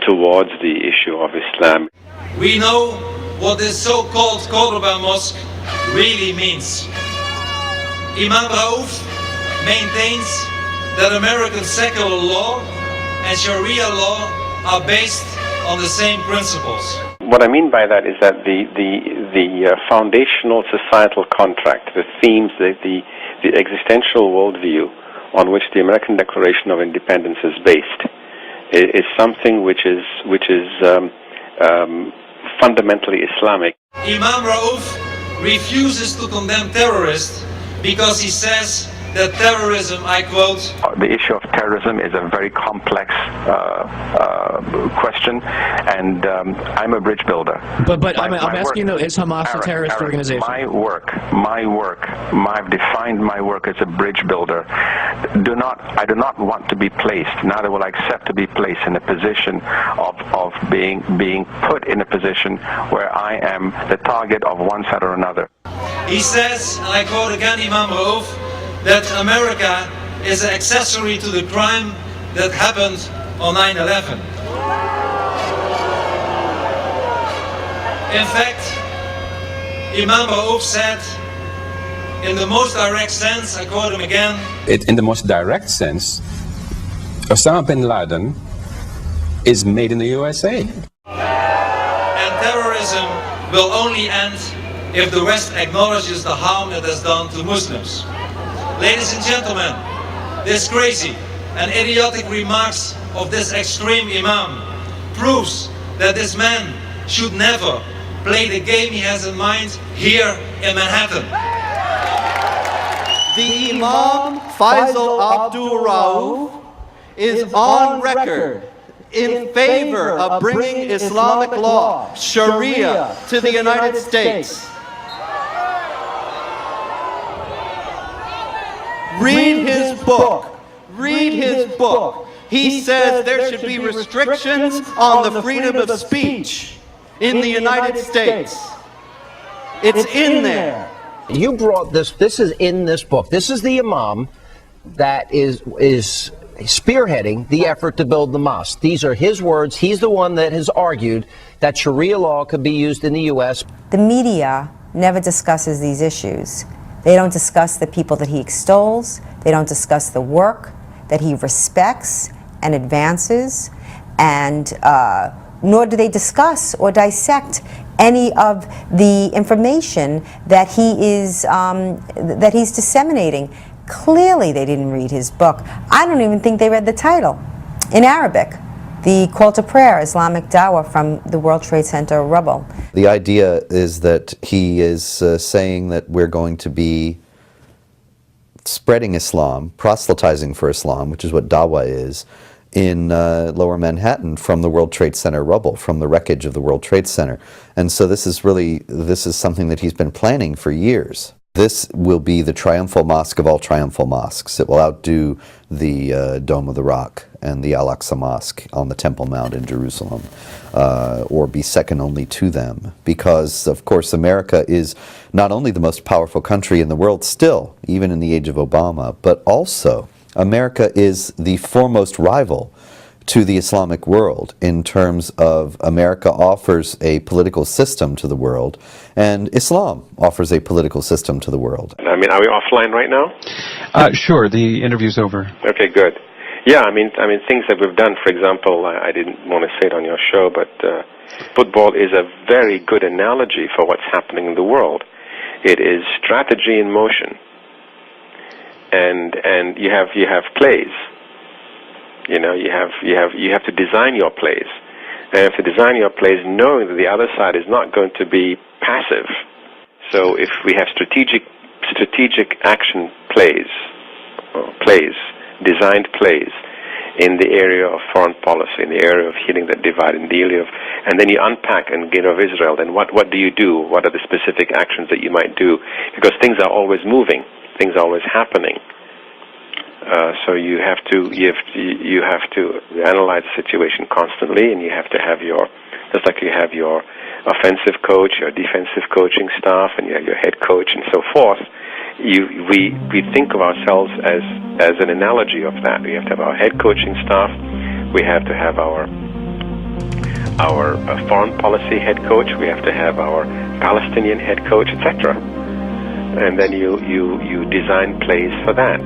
towards the issue of Islam. We know what this so-called Cordoba Mosque really means. Imam Rauf maintains that American secular law and Sharia law are based on the same principles. What I mean by that is that the foundational societal contract, the themes, the existential worldview on which the American Declaration of Independence is based, is something which is fundamentally Islamic. Imam Rauf refuses to condemn terrorists because he says that terrorism, I quote, the issue of terrorism is a very complex question, and I'm a bridge builder. But I'm asking though, is Hamas a terrorist organization? I've defined my work as a bridge builder. I do not want to be placed, neither will I accept to be placed in a position of being put in a position where I am the target of one side or another. He says, and I quote again Imam Raouf, that America is an accessory to the crime that happened on 9/11. In fact, Imam Raouf said, in the most direct sense, I quote him again, in the most direct sense, Osama bin Laden is made in the USA. And terrorism will only end if the West acknowledges the harm it has done to Muslims. Ladies and gentlemen, this crazy and idiotic remarks of this extreme imam proves that this man should never play the game he has in mind here in Manhattan. The Imam Faisal Abdul Rauf is on record in favor of bringing Islamic law, Sharia, to the United States. Read his book. Read his book. He says there should be restrictions on the freedom of speech in the United States. It's in there. You brought this is in this book. This is the imam that is spearheading the effort to build the mosque. These are his words. He's the one that has argued that Sharia law could be used in the U.S. The media never discusses these issues. They don't discuss the people that he extols. They don't discuss the work that he respects and advances, and nor do they discuss or dissect any of the information that he's disseminating. Clearly, they didn't read his book. I don't even think they read the title in Arabic. The Call to Prayer, Islamic Dawah from the World Trade Center rubble. The idea is that he is saying that we're going to be spreading Islam, proselytizing for Islam, which is what Dawah is, in lower Manhattan from the World Trade Center rubble, from the wreckage of the World Trade Center. And so this is something that he's been planning for years. This will be the triumphal mosque of all triumphal mosques. It will outdo the Dome of the Rock and the Al-Aqsa Mosque on the Temple Mount in Jerusalem, or be second only to them. Because, of course, America is not only the most powerful country in the world still, even in the age of Obama, but also America is the foremost rival to the Islamic world in terms of America offers a political system to the world, and Islam offers a political system to the world. I mean, are we offline right now? Sure, the interview's over. Okay, good. Yeah, I mean, things that we've done, for example, I didn't want to say it on your show, but football is a very good analogy for what's happening in the world. It is strategy in motion, and you have plays. You know, you have to design your plays, and you have to design your plays knowing that the other side is not going to be passive. So if we have strategic action plays, designed plays in the area of foreign policy, in the area of healing that divide, in the area of, and then you unpack and get of Israel, then what do you do? What are the specific actions that you might do? Because things are always moving, things are always happening. So you have to analyze the situation constantly, and you have to have just like you have your offensive coach, your defensive coaching staff, and you have your head coach and so forth. We think of ourselves as an analogy of that. We have to have our head coaching staff. We have to have our foreign policy head coach. We have to have our Palestinian head coach, etc. And then you design plays for that.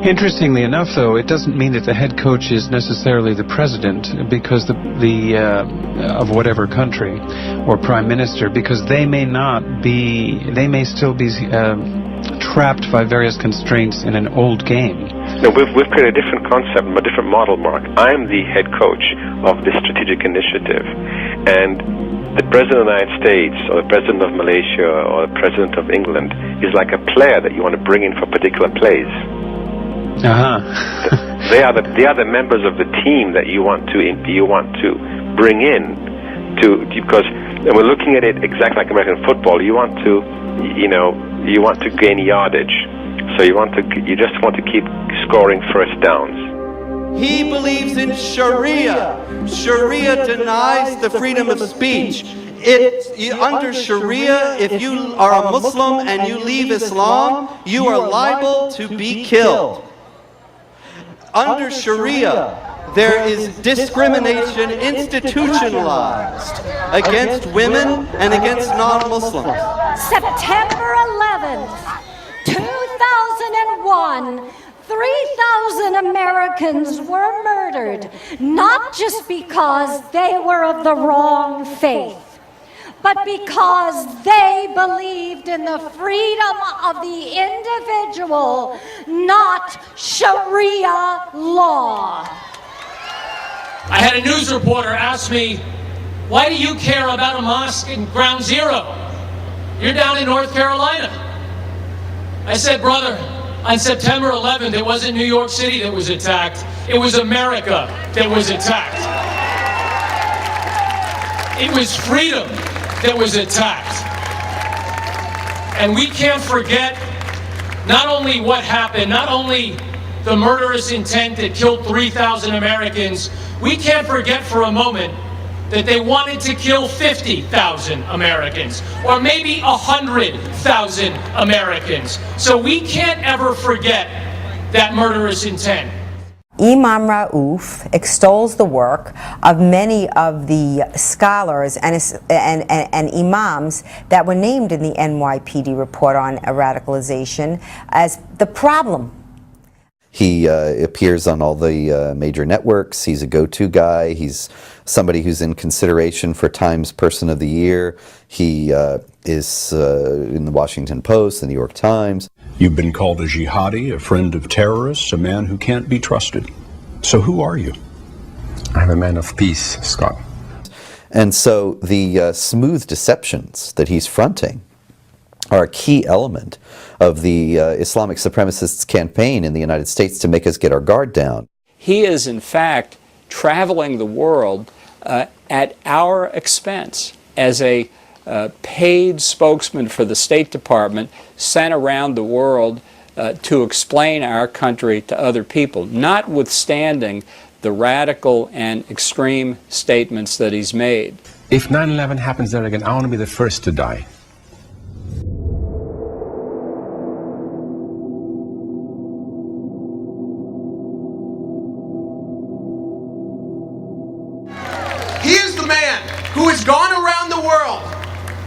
Interestingly enough, though, it doesn't mean that the head coach is necessarily the president, because the of whatever country or prime minister, because they may still be trapped by various constraints in an old game. No, we've created a different concept, a different model, Mark. I'm the head coach of this strategic initiative, and the President of the United States or the President of Malaysia or the President of England is like a player that you want to bring in for particular plays. They are the members of the team that you want to bring in because we're looking at it exactly like American football. You want to gain yardage, so you just want to keep scoring first downs. He believes in Sharia. Sharia denies the freedom of speech. Under Sharia, if you are a Muslim and you leave Islam, you are liable to be killed. Under Sharia, there is discrimination institutionalized against women and against non-Muslims. September 11th, 2001, 3,000 Americans were murdered, not just because they were of the wrong faith, but because they believed in the freedom of the individual, not Sharia law. I had a news reporter ask me, why do you care about a mosque in Ground Zero? You're down in North Carolina. I said, brother, on September 11th, it wasn't New York City that was attacked. It was America that was attacked. It was freedom that was attacked. And we can't forget not only what happened, not only the murderous intent that killed 3,000 Americans, we can't forget for a moment that they wanted to kill 50,000 Americans, or maybe 100,000 Americans. So we can't ever forget that murderous intent. Imam Rauf extols the work of many of the scholars and imams that were named in the NYPD report on radicalization as the problem. He appears on all the major networks. He's a go-to guy. He's somebody who's in consideration for Times Person of the Year. He is in the Washington Post, the New York Times. You've been called a jihadi, a friend of terrorists, a man who can't be trusted. So who are you? I'm a man of peace, Scott. And so the smooth deceptions that he's fronting are a key element of the Islamic supremacists' campaign in the United States to make us get our guard down. He is, in fact, traveling the world at our expense as a paid spokesman for the State Department sent around the world to explain our country to other people, notwithstanding the radical and extreme statements that he's made. If 9/11 happens there again, I want to be the first to die. He is the man who has gone around the world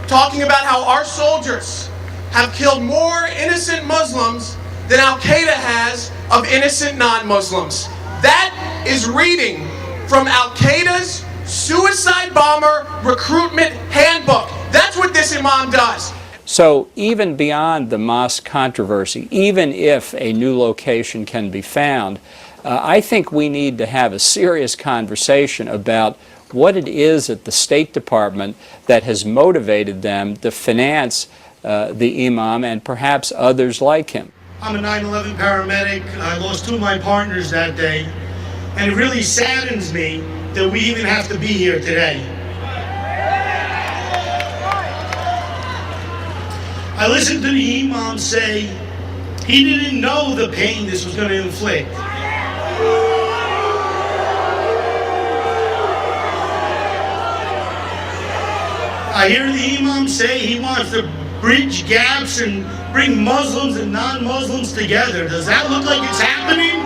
talking about how our soldiers have killed more innocent Muslims than Al-Qaeda has of innocent non-Muslims. That is reading from Al-Qaeda's suicide bomber recruitment handbook. That's what this imam does. So even beyond the mosque controversy, even if a new location can be found, I think we need to have a serious conversation about what it is at the State Department that has motivated them to finance the imam and perhaps others like him. I'm a 9/11 paramedic. I lost two of my partners that day, and it really saddens me that we even have to be here today. I listened to the imam say he didn't know the pain this was going to inflict. I hear the imam say he wants to bridge gaps and bring Muslims and non-Muslims together. Does that look like it's happening?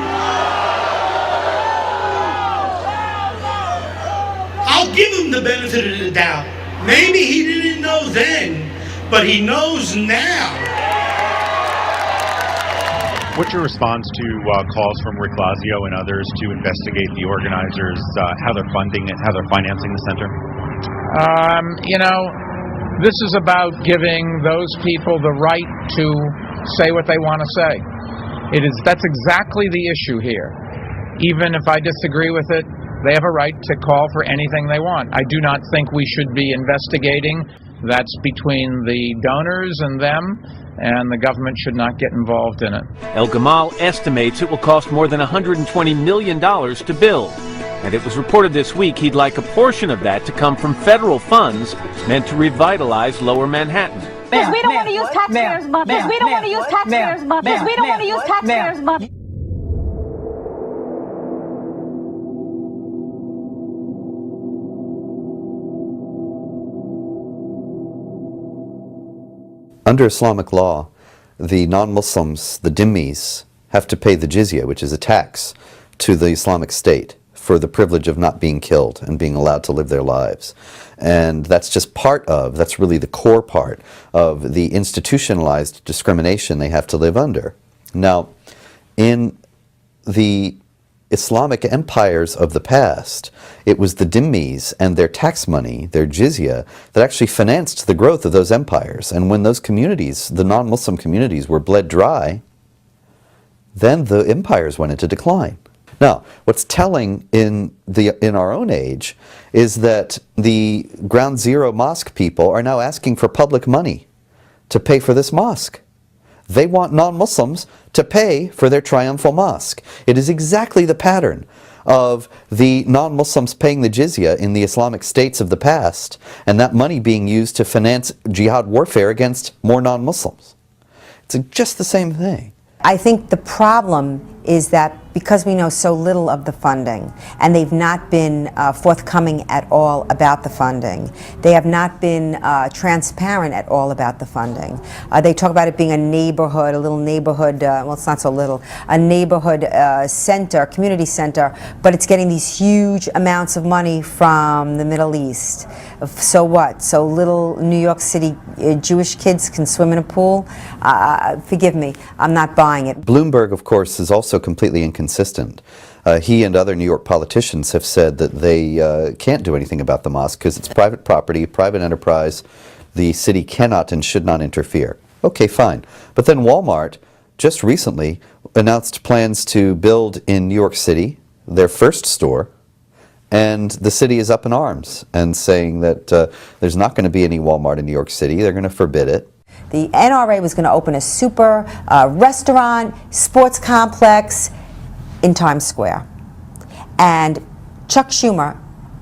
I'll give him the benefit of the doubt. Maybe he didn't know then, but he knows now. What's your response to calls from Rick Lazio and others to investigate the organizers, how they're funding it, how they're financing the center? You know, this is about giving those people the right to say what they want to say. That's exactly the issue here. Even if I disagree with it, they have a right to call for anything they want. I do not think we should be investigating. That's between the donors and them, and the government should not get involved in it. El Gamal estimates it will cost more than $120 million to build. And it was reported this week he'd like a portion of that to come from federal funds meant to revitalize Lower Manhattan. Because we don't want to use taxpayers' money. Because we don't want to use taxpayers' money. Because we don't want to use taxpayers' money. Under Islamic law, the non-Muslims, the dhimmis, have to pay the jizya, which is a tax, to the Islamic State for the privilege of not being killed and being allowed to live their lives. And that's just that's really the core part of the institutionalized discrimination they have to live under. Now, in the Islamic empires of the past, it was the dhimmis and their tax money, their jizya, that actually financed the growth of those empires. And when those communities, the non-Muslim communities, were bled dry, then the empires went into decline. Now, what's telling in our own age is that the Ground Zero mosque people are now asking for public money to pay for this mosque. They want non-Muslims to pay for their triumphal mosque. It is exactly the pattern of the non-Muslims paying the jizya in the Islamic states of the past, and that money being used to finance jihad warfare against more non-Muslims. It's just the same thing. I think the problem is that because we know so little of the funding, and they've not been forthcoming at all about the funding, they have not been transparent at all about the funding. They talk about it being a neighborhood, a little neighborhood, well, it's not so little, a neighborhood center, community center, but it's getting these huge amounts of money from the Middle East. So what? So little New York City Jewish kids can swim in a pool? Forgive me, I'm not buying it. Bloomberg, of course, is also completely inconsistent. He and other New York politicians have said that they can't do anything about the mosque because it's private property, private enterprise. The city cannot and should not interfere. Okay, fine. But then Walmart just recently announced plans to build in New York City their first store, and the city is up in arms and saying that there's not going to be any Walmart in New York City. They're going to forbid it. The NRA was going to open a super restaurant, sports complex in Times Square. And Chuck Schumer,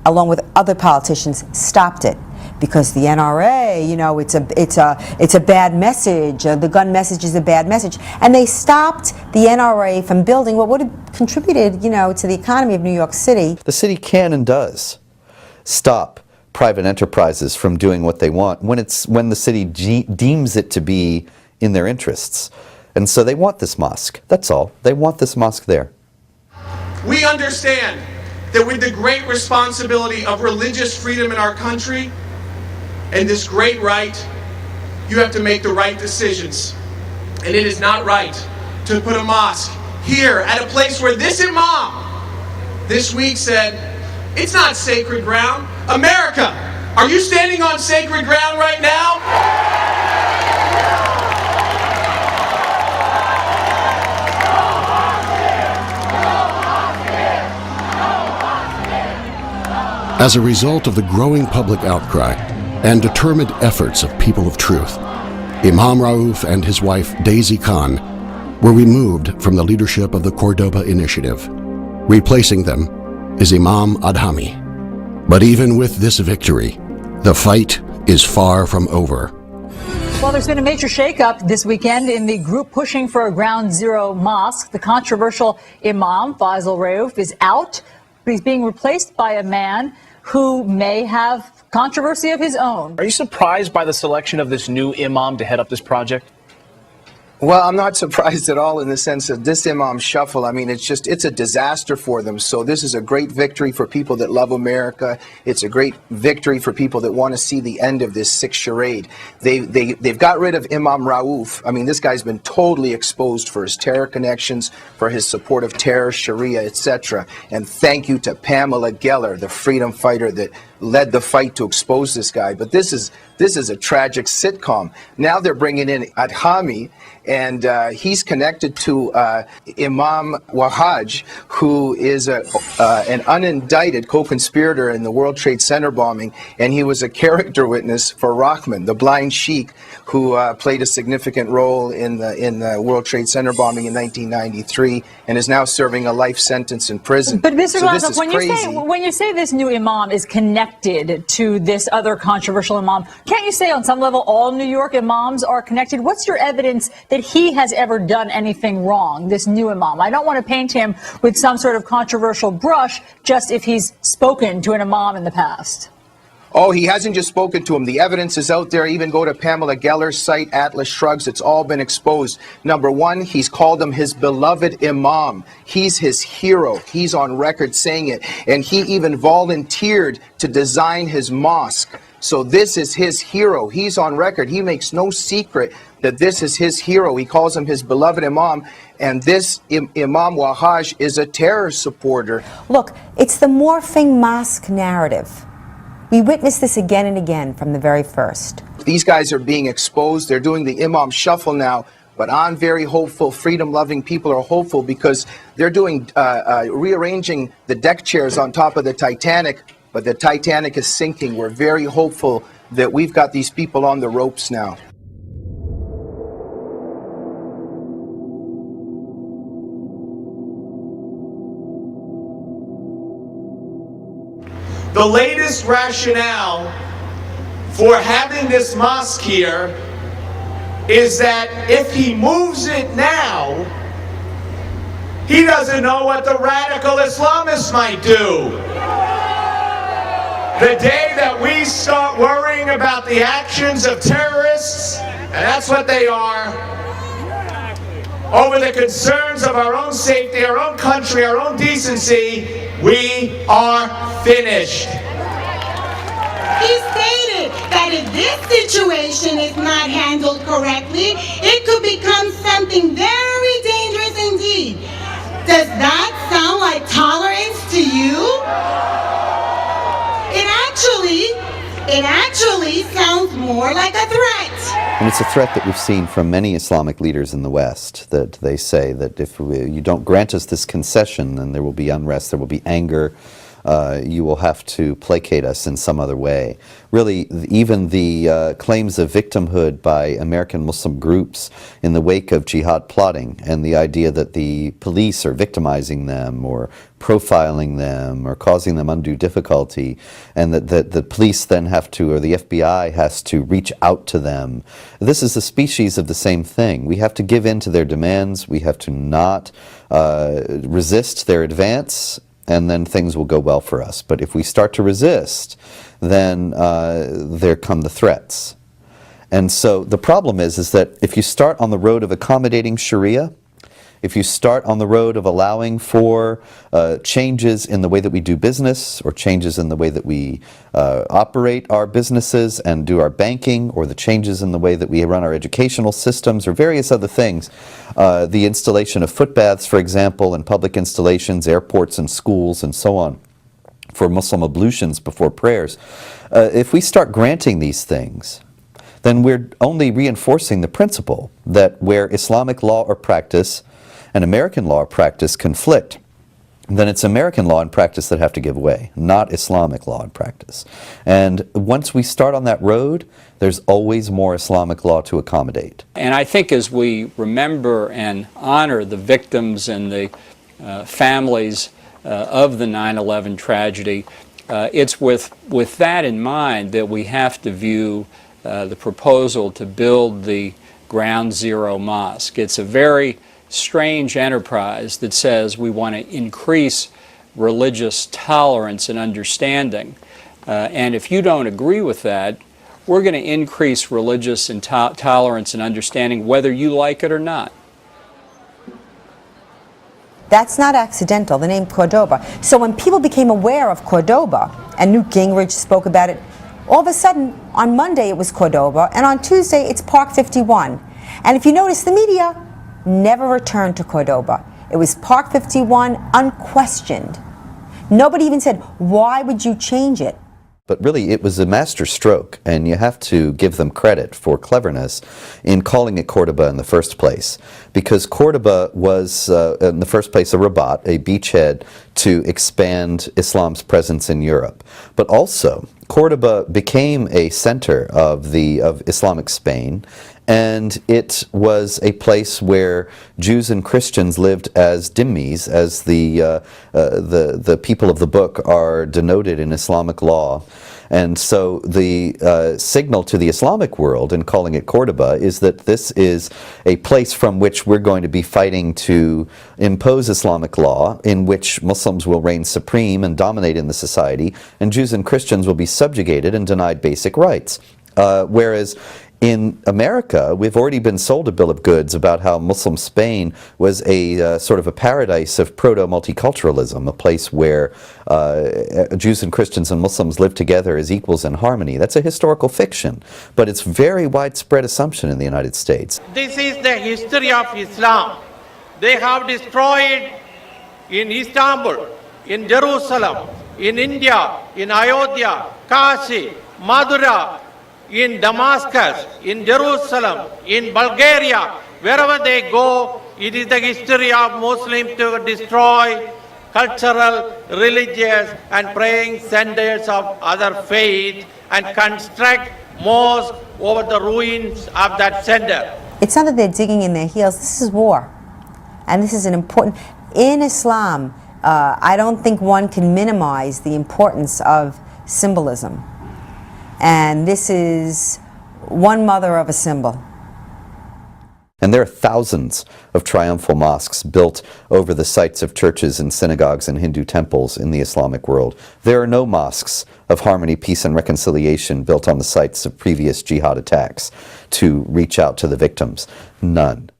along with other politicians, stopped it because the NRA, you know, it's a bad message. The gun message is a bad message. And they stopped the NRA from building what would have contributed, you know, to the economy of New York City. The city can and does stop private enterprises from doing what they want when the city deems it to be in their interests. And so they want this mosque. That's all. They want this mosque there. We understand that with the great responsibility of religious freedom in our country and this great right, you have to make the right decisions. And it is not right to put a mosque here at a place where this imam this week said, it's not sacred ground. America, are you standing on sacred ground right now? As a result of the growing public outcry and determined efforts of people of truth, Imam Rauf and his wife Daisy Khan were removed from the leadership of the Cordoba Initiative. Replacing them is Imam Adhami. But even with this victory, the fight is far from over. Well, there's been a major shakeup this weekend in the group pushing for a Ground Zero mosque. The controversial Imam, Faisal Rauf, is out, but he's being replaced by a man who may have controversy of his own. Are you surprised by the selection of this new imam to head up this project? Well, I'm not surprised at all in the sense of this imam shuffle. I mean, it's a disaster for them. So this is a great victory for people that love America. It's a great victory for people that want to see the end of this sick charade. They've got rid of Imam Rauf. I mean, this guy's been totally exposed for his terror connections, for his support of terror, Sharia, etc. And thank you to Pamela Geller, the freedom fighter that led the fight to expose this guy. But this is a tragic sitcom. Now they're bringing in Adhami, and he's connected to Imam Wahaj, who is an unindicted co-conspirator in the World Trade Center bombing, and he was a character witness for Rahman, the blind sheik, who played a significant role in the World Trade Center bombing in 1993, and is now serving a life sentence in prison. But Mr. So this Glashow, is when you say this new imam is connected to this other controversial imam, can't you say on some level all New York imams are connected? What's your evidence that he has ever done anything wrong, this new imam? I don't want to paint him with some sort of controversial brush just if he's spoken to an imam in the past. Oh, he hasn't just spoken to him. The evidence is out there. Even go to Pamela Geller's site, Atlas Shrugs. It's all been exposed. Number one, he's called him his beloved imam. He's his hero. He's on record saying it. And he even volunteered to design his mosque. So this is his hero. He's on record. He makes no secret that this is his hero. He calls him his beloved imam. And this Imam Wahaj is a terror supporter. Look, it's the morphing mosque narrative. We witnessed this again and again from the very first. These guys are being exposed. They're doing the imam shuffle now. But I'm very hopeful. Freedom-loving people are hopeful because they're doing rearranging the deck chairs on top of the Titanic. But the Titanic is sinking. We're very hopeful that we've got these people on the ropes now. The latest rationale for having this mosque here is that if he moves it now, he doesn't know what the radical Islamists might do. The day that we start worrying about the actions of terrorists, and that's what they are, over the concerns of our own safety, our own country, our own decency, we are finished. He stated that if this situation is not handled correctly, it could become something very dangerous indeed. Does that sound like tolerance to you? It actually sounds more like a threat. And it's a threat that we've seen from many Islamic leaders in the West, that they say that if you don't grant us this concession, then there will be unrest, there will be anger, you will have to placate us in some other way. Really, even the claims of victimhood by American Muslim groups in the wake of jihad plotting, and the idea that the police are victimizing them or profiling them or causing them undue difficulty, and that the police then have to, or the FBI has to reach out to them. This is a species of the same thing. We have to give in to their demands, we have to not resist their advance, and then things will go well for us. But if we start to resist, then there come the threats. And so the problem is that if you start on the road of accommodating Sharia, if you start on the road of allowing for changes in the way that we do business, or changes in the way that we operate our businesses and do our banking, or the changes in the way that we run our educational systems, or various other things, the installation of footbaths, for example, in public installations, airports and schools and so on, for Muslim ablutions before prayers, if we start granting these things, then we're only reinforcing the principle that where Islamic law or practice and American law or practice conflict, then it's American law and practice that have to give way, not Islamic law and practice. And once we start on that road, there's always more Islamic law to accommodate. And I think as we remember and honor the victims and the families of the 9/11 tragedy, it's with that in mind that we have to view the proposal to build the Ground Zero Mosque. It's a very strange enterprise that says we want to increase religious tolerance and understanding. And if you don't agree with that, we're going to increase religious tolerance and understanding whether you like it or not. That's not accidental, the name Cordoba. So when people became aware of Cordoba, and Newt Gingrich spoke about it, all of a sudden, on Monday it was Cordoba, and on Tuesday it's Park 51. And if you notice, the media never returned to Cordoba. It was Park 51, unquestioned. Nobody even said, why would you change it? But really, it was a master stroke, and you have to give them credit for cleverness in calling it Cordoba in the first place. Because Cordoba was, in the first place, a rabat, a beachhead to expand Islam's presence in Europe. But also, Cordoba became a center of Islamic Spain, and it was a place where Jews and Christians lived as dhimmis, as the people of the book are denoted in Islamic law. And so the signal to the Islamic world in calling it Cordoba is that this is a place from which we're going to be fighting to impose Islamic law, in which Muslims will reign supreme and dominate in the society, and Jews and Christians will be subjugated and denied basic rights. Whereas in America, we've already been sold a bill of goods about how Muslim Spain was a sort of a paradise of proto-multiculturalism, a place where Jews and Christians and Muslims live together as equals in harmony. That's a historical fiction, but it's very widespread assumption in the United States. This is the history of Islam. They have destroyed in Istanbul, in Jerusalem, in India, in Ayodhya, Kashi, Mathura, in Damascus, in Jerusalem, in Bulgaria, wherever they go, it is the history of Muslims to destroy cultural, religious and praying centers of other faiths and construct mosques over the ruins of that center. It's not that they're digging in their heels. This is war. And this is an important... In Islam, I don't think one can minimize the importance of symbolism. And this is one mother of a symbol. And there are thousands of triumphal mosques built over the sites of churches and synagogues and Hindu temples in the Islamic world. There are no mosques of harmony, peace, and reconciliation built on the sites of previous jihad attacks to reach out to the victims. None.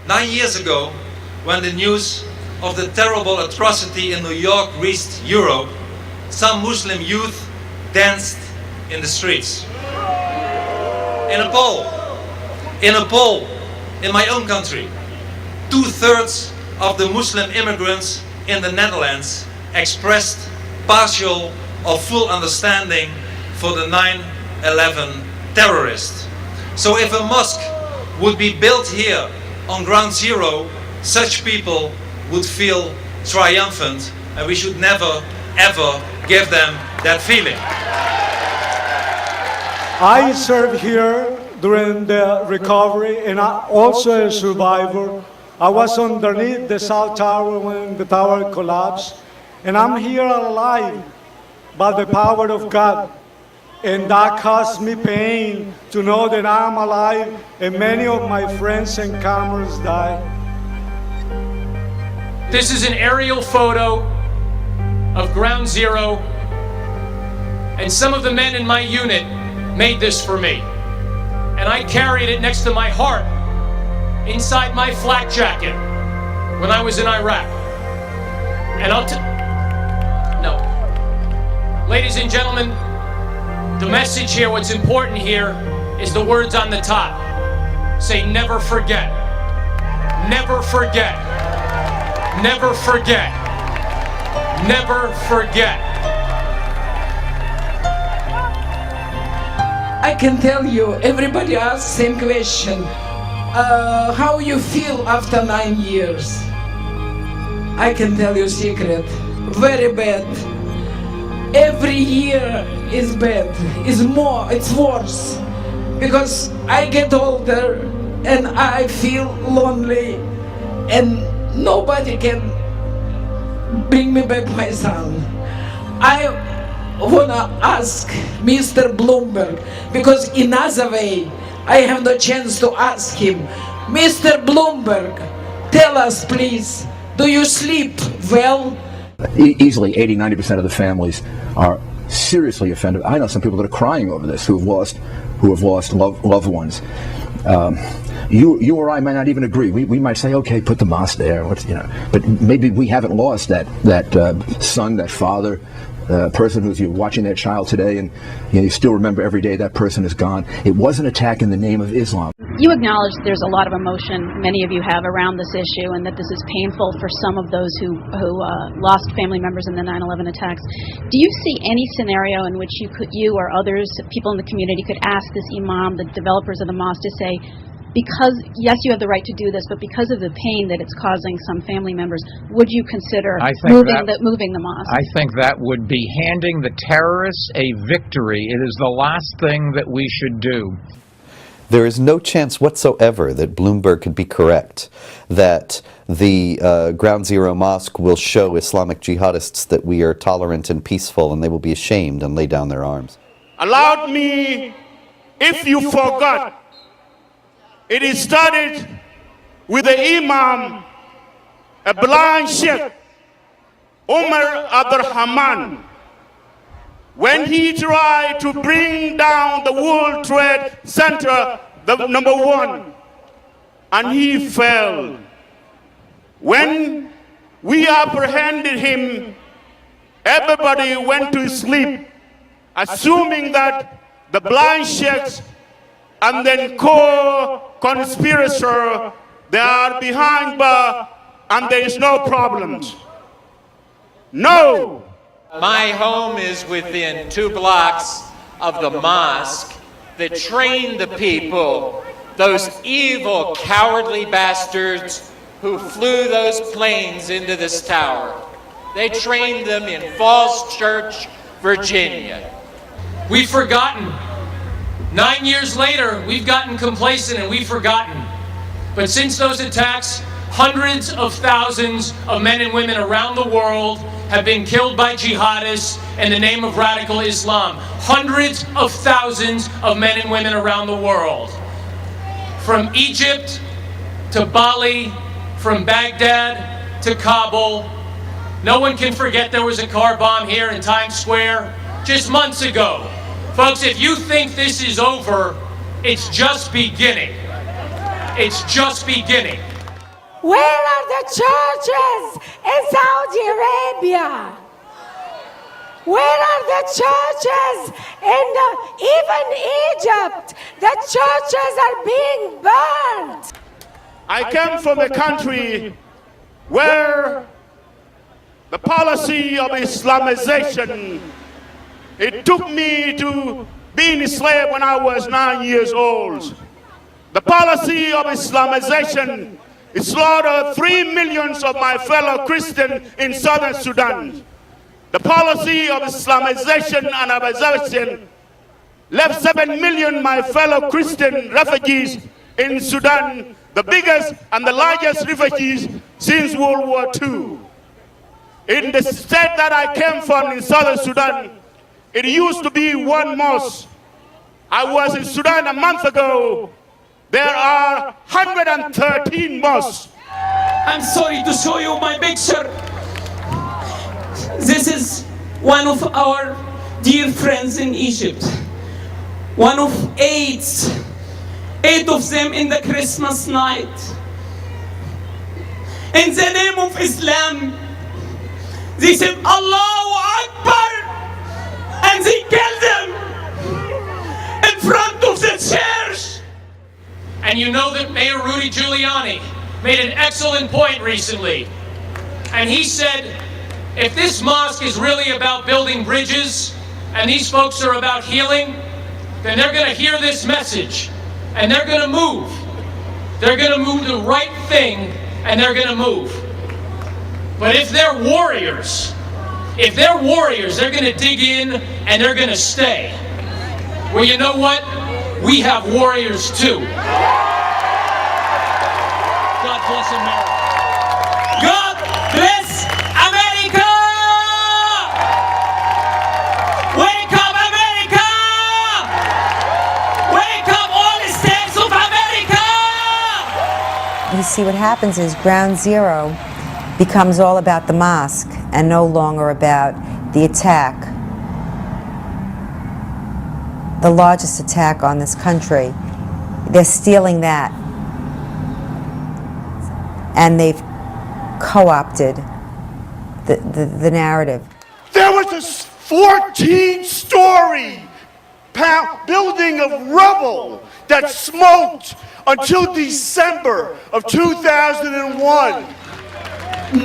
9 years ago, when the news of the terrible atrocity in New York reached Europe, some Muslim youth danced in the streets. In a poll in my own country, 2/3 of the Muslim immigrants in the Netherlands expressed partial or full understanding for the 9/11 terrorists. So if a mosque would be built here on ground zero, such people would feel triumphant, and we should never ever give them that feeling. I served here during the recovery, and I'm also a survivor. I was underneath the South Tower when the tower collapsed, and I'm here alive by the power of God. And that caused me pain to know that I'm alive, and many of my friends and comrades died. This is an aerial photo of Ground Zero, and some of the men in my unit made this for me. And I carried it next to my heart inside my flak jacket when I was in Iraq. And no. Ladies and gentlemen, the message here, what's important here, is the words on the top. Say, never forget. Never forget. Never forget. Never forget. I can tell you, everybody asks same question. How you feel after 9 years? I can tell you a secret. Very bad. Every year is bad. It's more, it's worse. Because I get older and I feel lonely and nobody can bring me back my son. I wanna ask Mr. Bloomberg, because in other way I have no chance to ask him. Mr. Bloomberg, tell us please, do you sleep well? Easily 80-90% of the families are seriously offended. I know some people that are crying over this who have lost loved ones. You or I might not even agree. We might say, okay, put the mosque there, but maybe we haven't lost that son, that father, a person who's watching their child today, and you still remember every day that person is gone. It was an attack in the name of Islam. You acknowledge there's a lot of emotion, many of you have, around this issue, and that this is painful for some of those who lost family members in the 9/11 attacks. Do you see any scenario in which you or others, people in the community, could ask this imam, the developers of the mosque, to say, because, yes, you have the right to do this, but because of the pain that it's causing some family members, would you consider moving the mosque? I think that would be handing the terrorists a victory. It is the last thing that we should do. There is no chance whatsoever that Bloomberg could be correct, that the Ground Zero Mosque will show Islamic jihadists that we are tolerant and peaceful, and they will be ashamed and lay down their arms. Allow me, if you forgot, it started with the Imam, a blind Sheikh, Umar Abdurrahman, when he tried to bring down the World Trade Center, the #1, and he fell. When we apprehended him, everybody went to sleep, assuming that the blind sheikhs and then co-conspirator, they are behind bar and there is no problems. No! My home is within 2 blocks of the mosque that trained the people, those evil, cowardly bastards who flew those planes into this tower. They trained them in Falls Church, Virginia. We've forgotten. 9 years later, we've gotten complacent and we've forgotten. But since those attacks, hundreds of thousands of men and women around the world have been killed by jihadists in the name of radical Islam. Hundreds of thousands of men and women around the world. From Egypt to Bali, from Baghdad to Kabul. No one can forget there was a car bomb here in Times Square just months ago. Folks, if you think this is over, it's just beginning. It's just beginning. Where are the churches in Saudi Arabia? Where are the churches in even Egypt? The churches are being burned. I came from a country where the policy of Islamization, it took me to being a slave when I was 9 years old. The policy of Islamization, it slaughtered 3 million of my fellow Christians in southern Sudan. The policy of Islamization and Arabization left 7 million my fellow Christian refugees in Sudan, the biggest and the largest refugees since World War II. In the state that I came from in southern Sudan, it used to be one mosque. I was in Sudan a month ago. There are 113 mosques. I'm sorry to show you my picture. This is one of our dear friends in Egypt. One of 8 of them in the Christmas night. In the name of Islam, they said Allahu Akbar, and they killed them in front of the church. And you know that Mayor Rudy Giuliani made an excellent point recently. And he said, if this mosque is really about building bridges, and these folks are about healing, then they're going to hear this message, and they're going to move. They're going to move the right thing, and they're going to move. But if they're warriors, they're going to dig in, and they're going to stay. Well, you know what? We have warriors too. God bless America. God bless America! Wake up, America! Wake up, all the states of America! You see, what happens is Ground Zero becomes all about the mosque and no longer about the attack. The largest attack on this country. They're stealing that. And they've co-opted the narrative. There was 14-story building of rubble that smoked until December of 2001.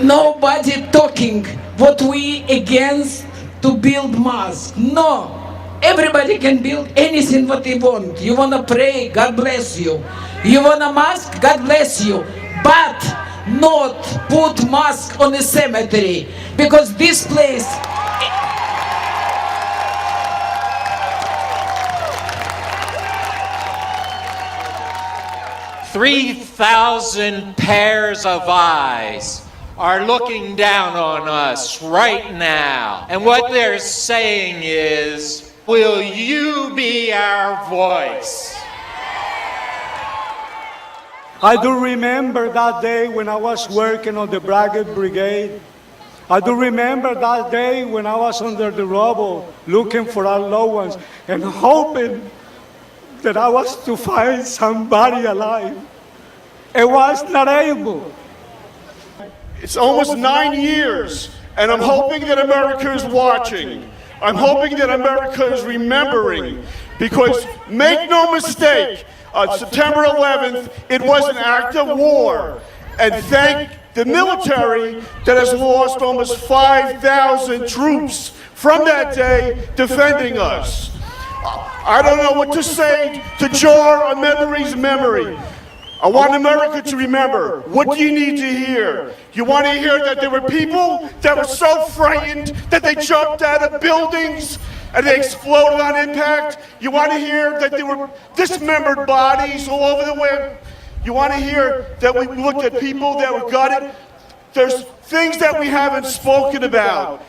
Nobody talking what we against to build mosque. No. Everybody can build anything what they want. You want to pray, God bless you. You want a mosque, God bless you. But not put mosque on a cemetery. Because this place... 3,000 pairs of eyes are looking down on us right now. And what they're saying is, will you be our voice? I do remember that day when I was working on the Braggett Brigade. I do remember that day when I was under the rubble looking for our loved ones and hoping that I was to find somebody alive. I was not able. It's almost 9 years, and I'm hoping that America is watching. I'm hoping that America is remembering, because make no mistake, on September 11th, it was an act of war. And thank the military that has lost almost 5,000 troops from that day defending us. I don't know what to say to jar a memory's memory. I want America to remember. What do you need to hear? You want to hear that there were people that were so frightened that they jumped out of buildings and they exploded on impact? You want to hear that there were dismembered bodies all over the way? You want to hear that we looked at people that were gutted? There's things that we haven't spoken about.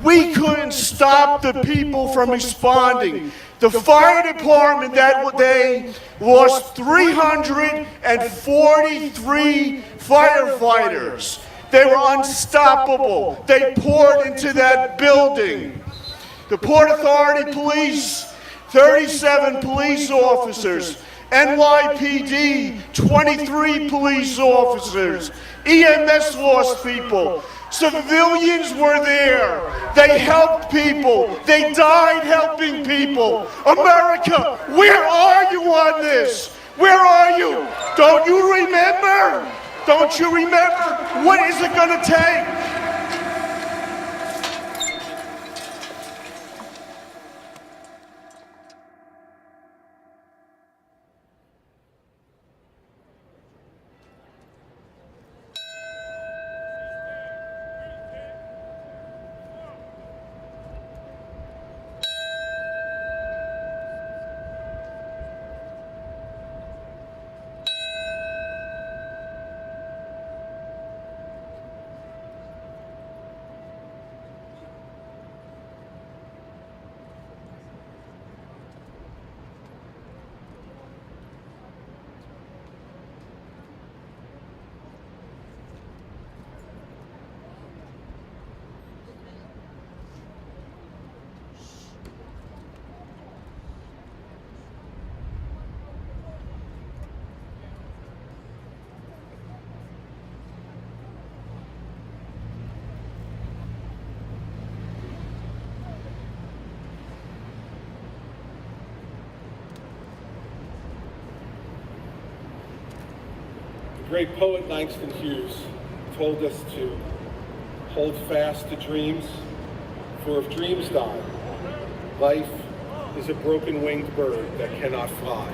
We couldn't stop the people from responding. The fire department that day lost 343 firefighters. They were unstoppable. They poured into that building. The Port Authority Police, 37 police officers. NYPD, 23 police officers. EMS lost people. Civilians were there. They helped people. They died helping people. America, where are you on this? Where are you? Don't you remember? Don't you remember? What is it going to take? The great poet Langston Hughes told us to hold fast to dreams, for if dreams die, life is a broken-winged bird that cannot fly.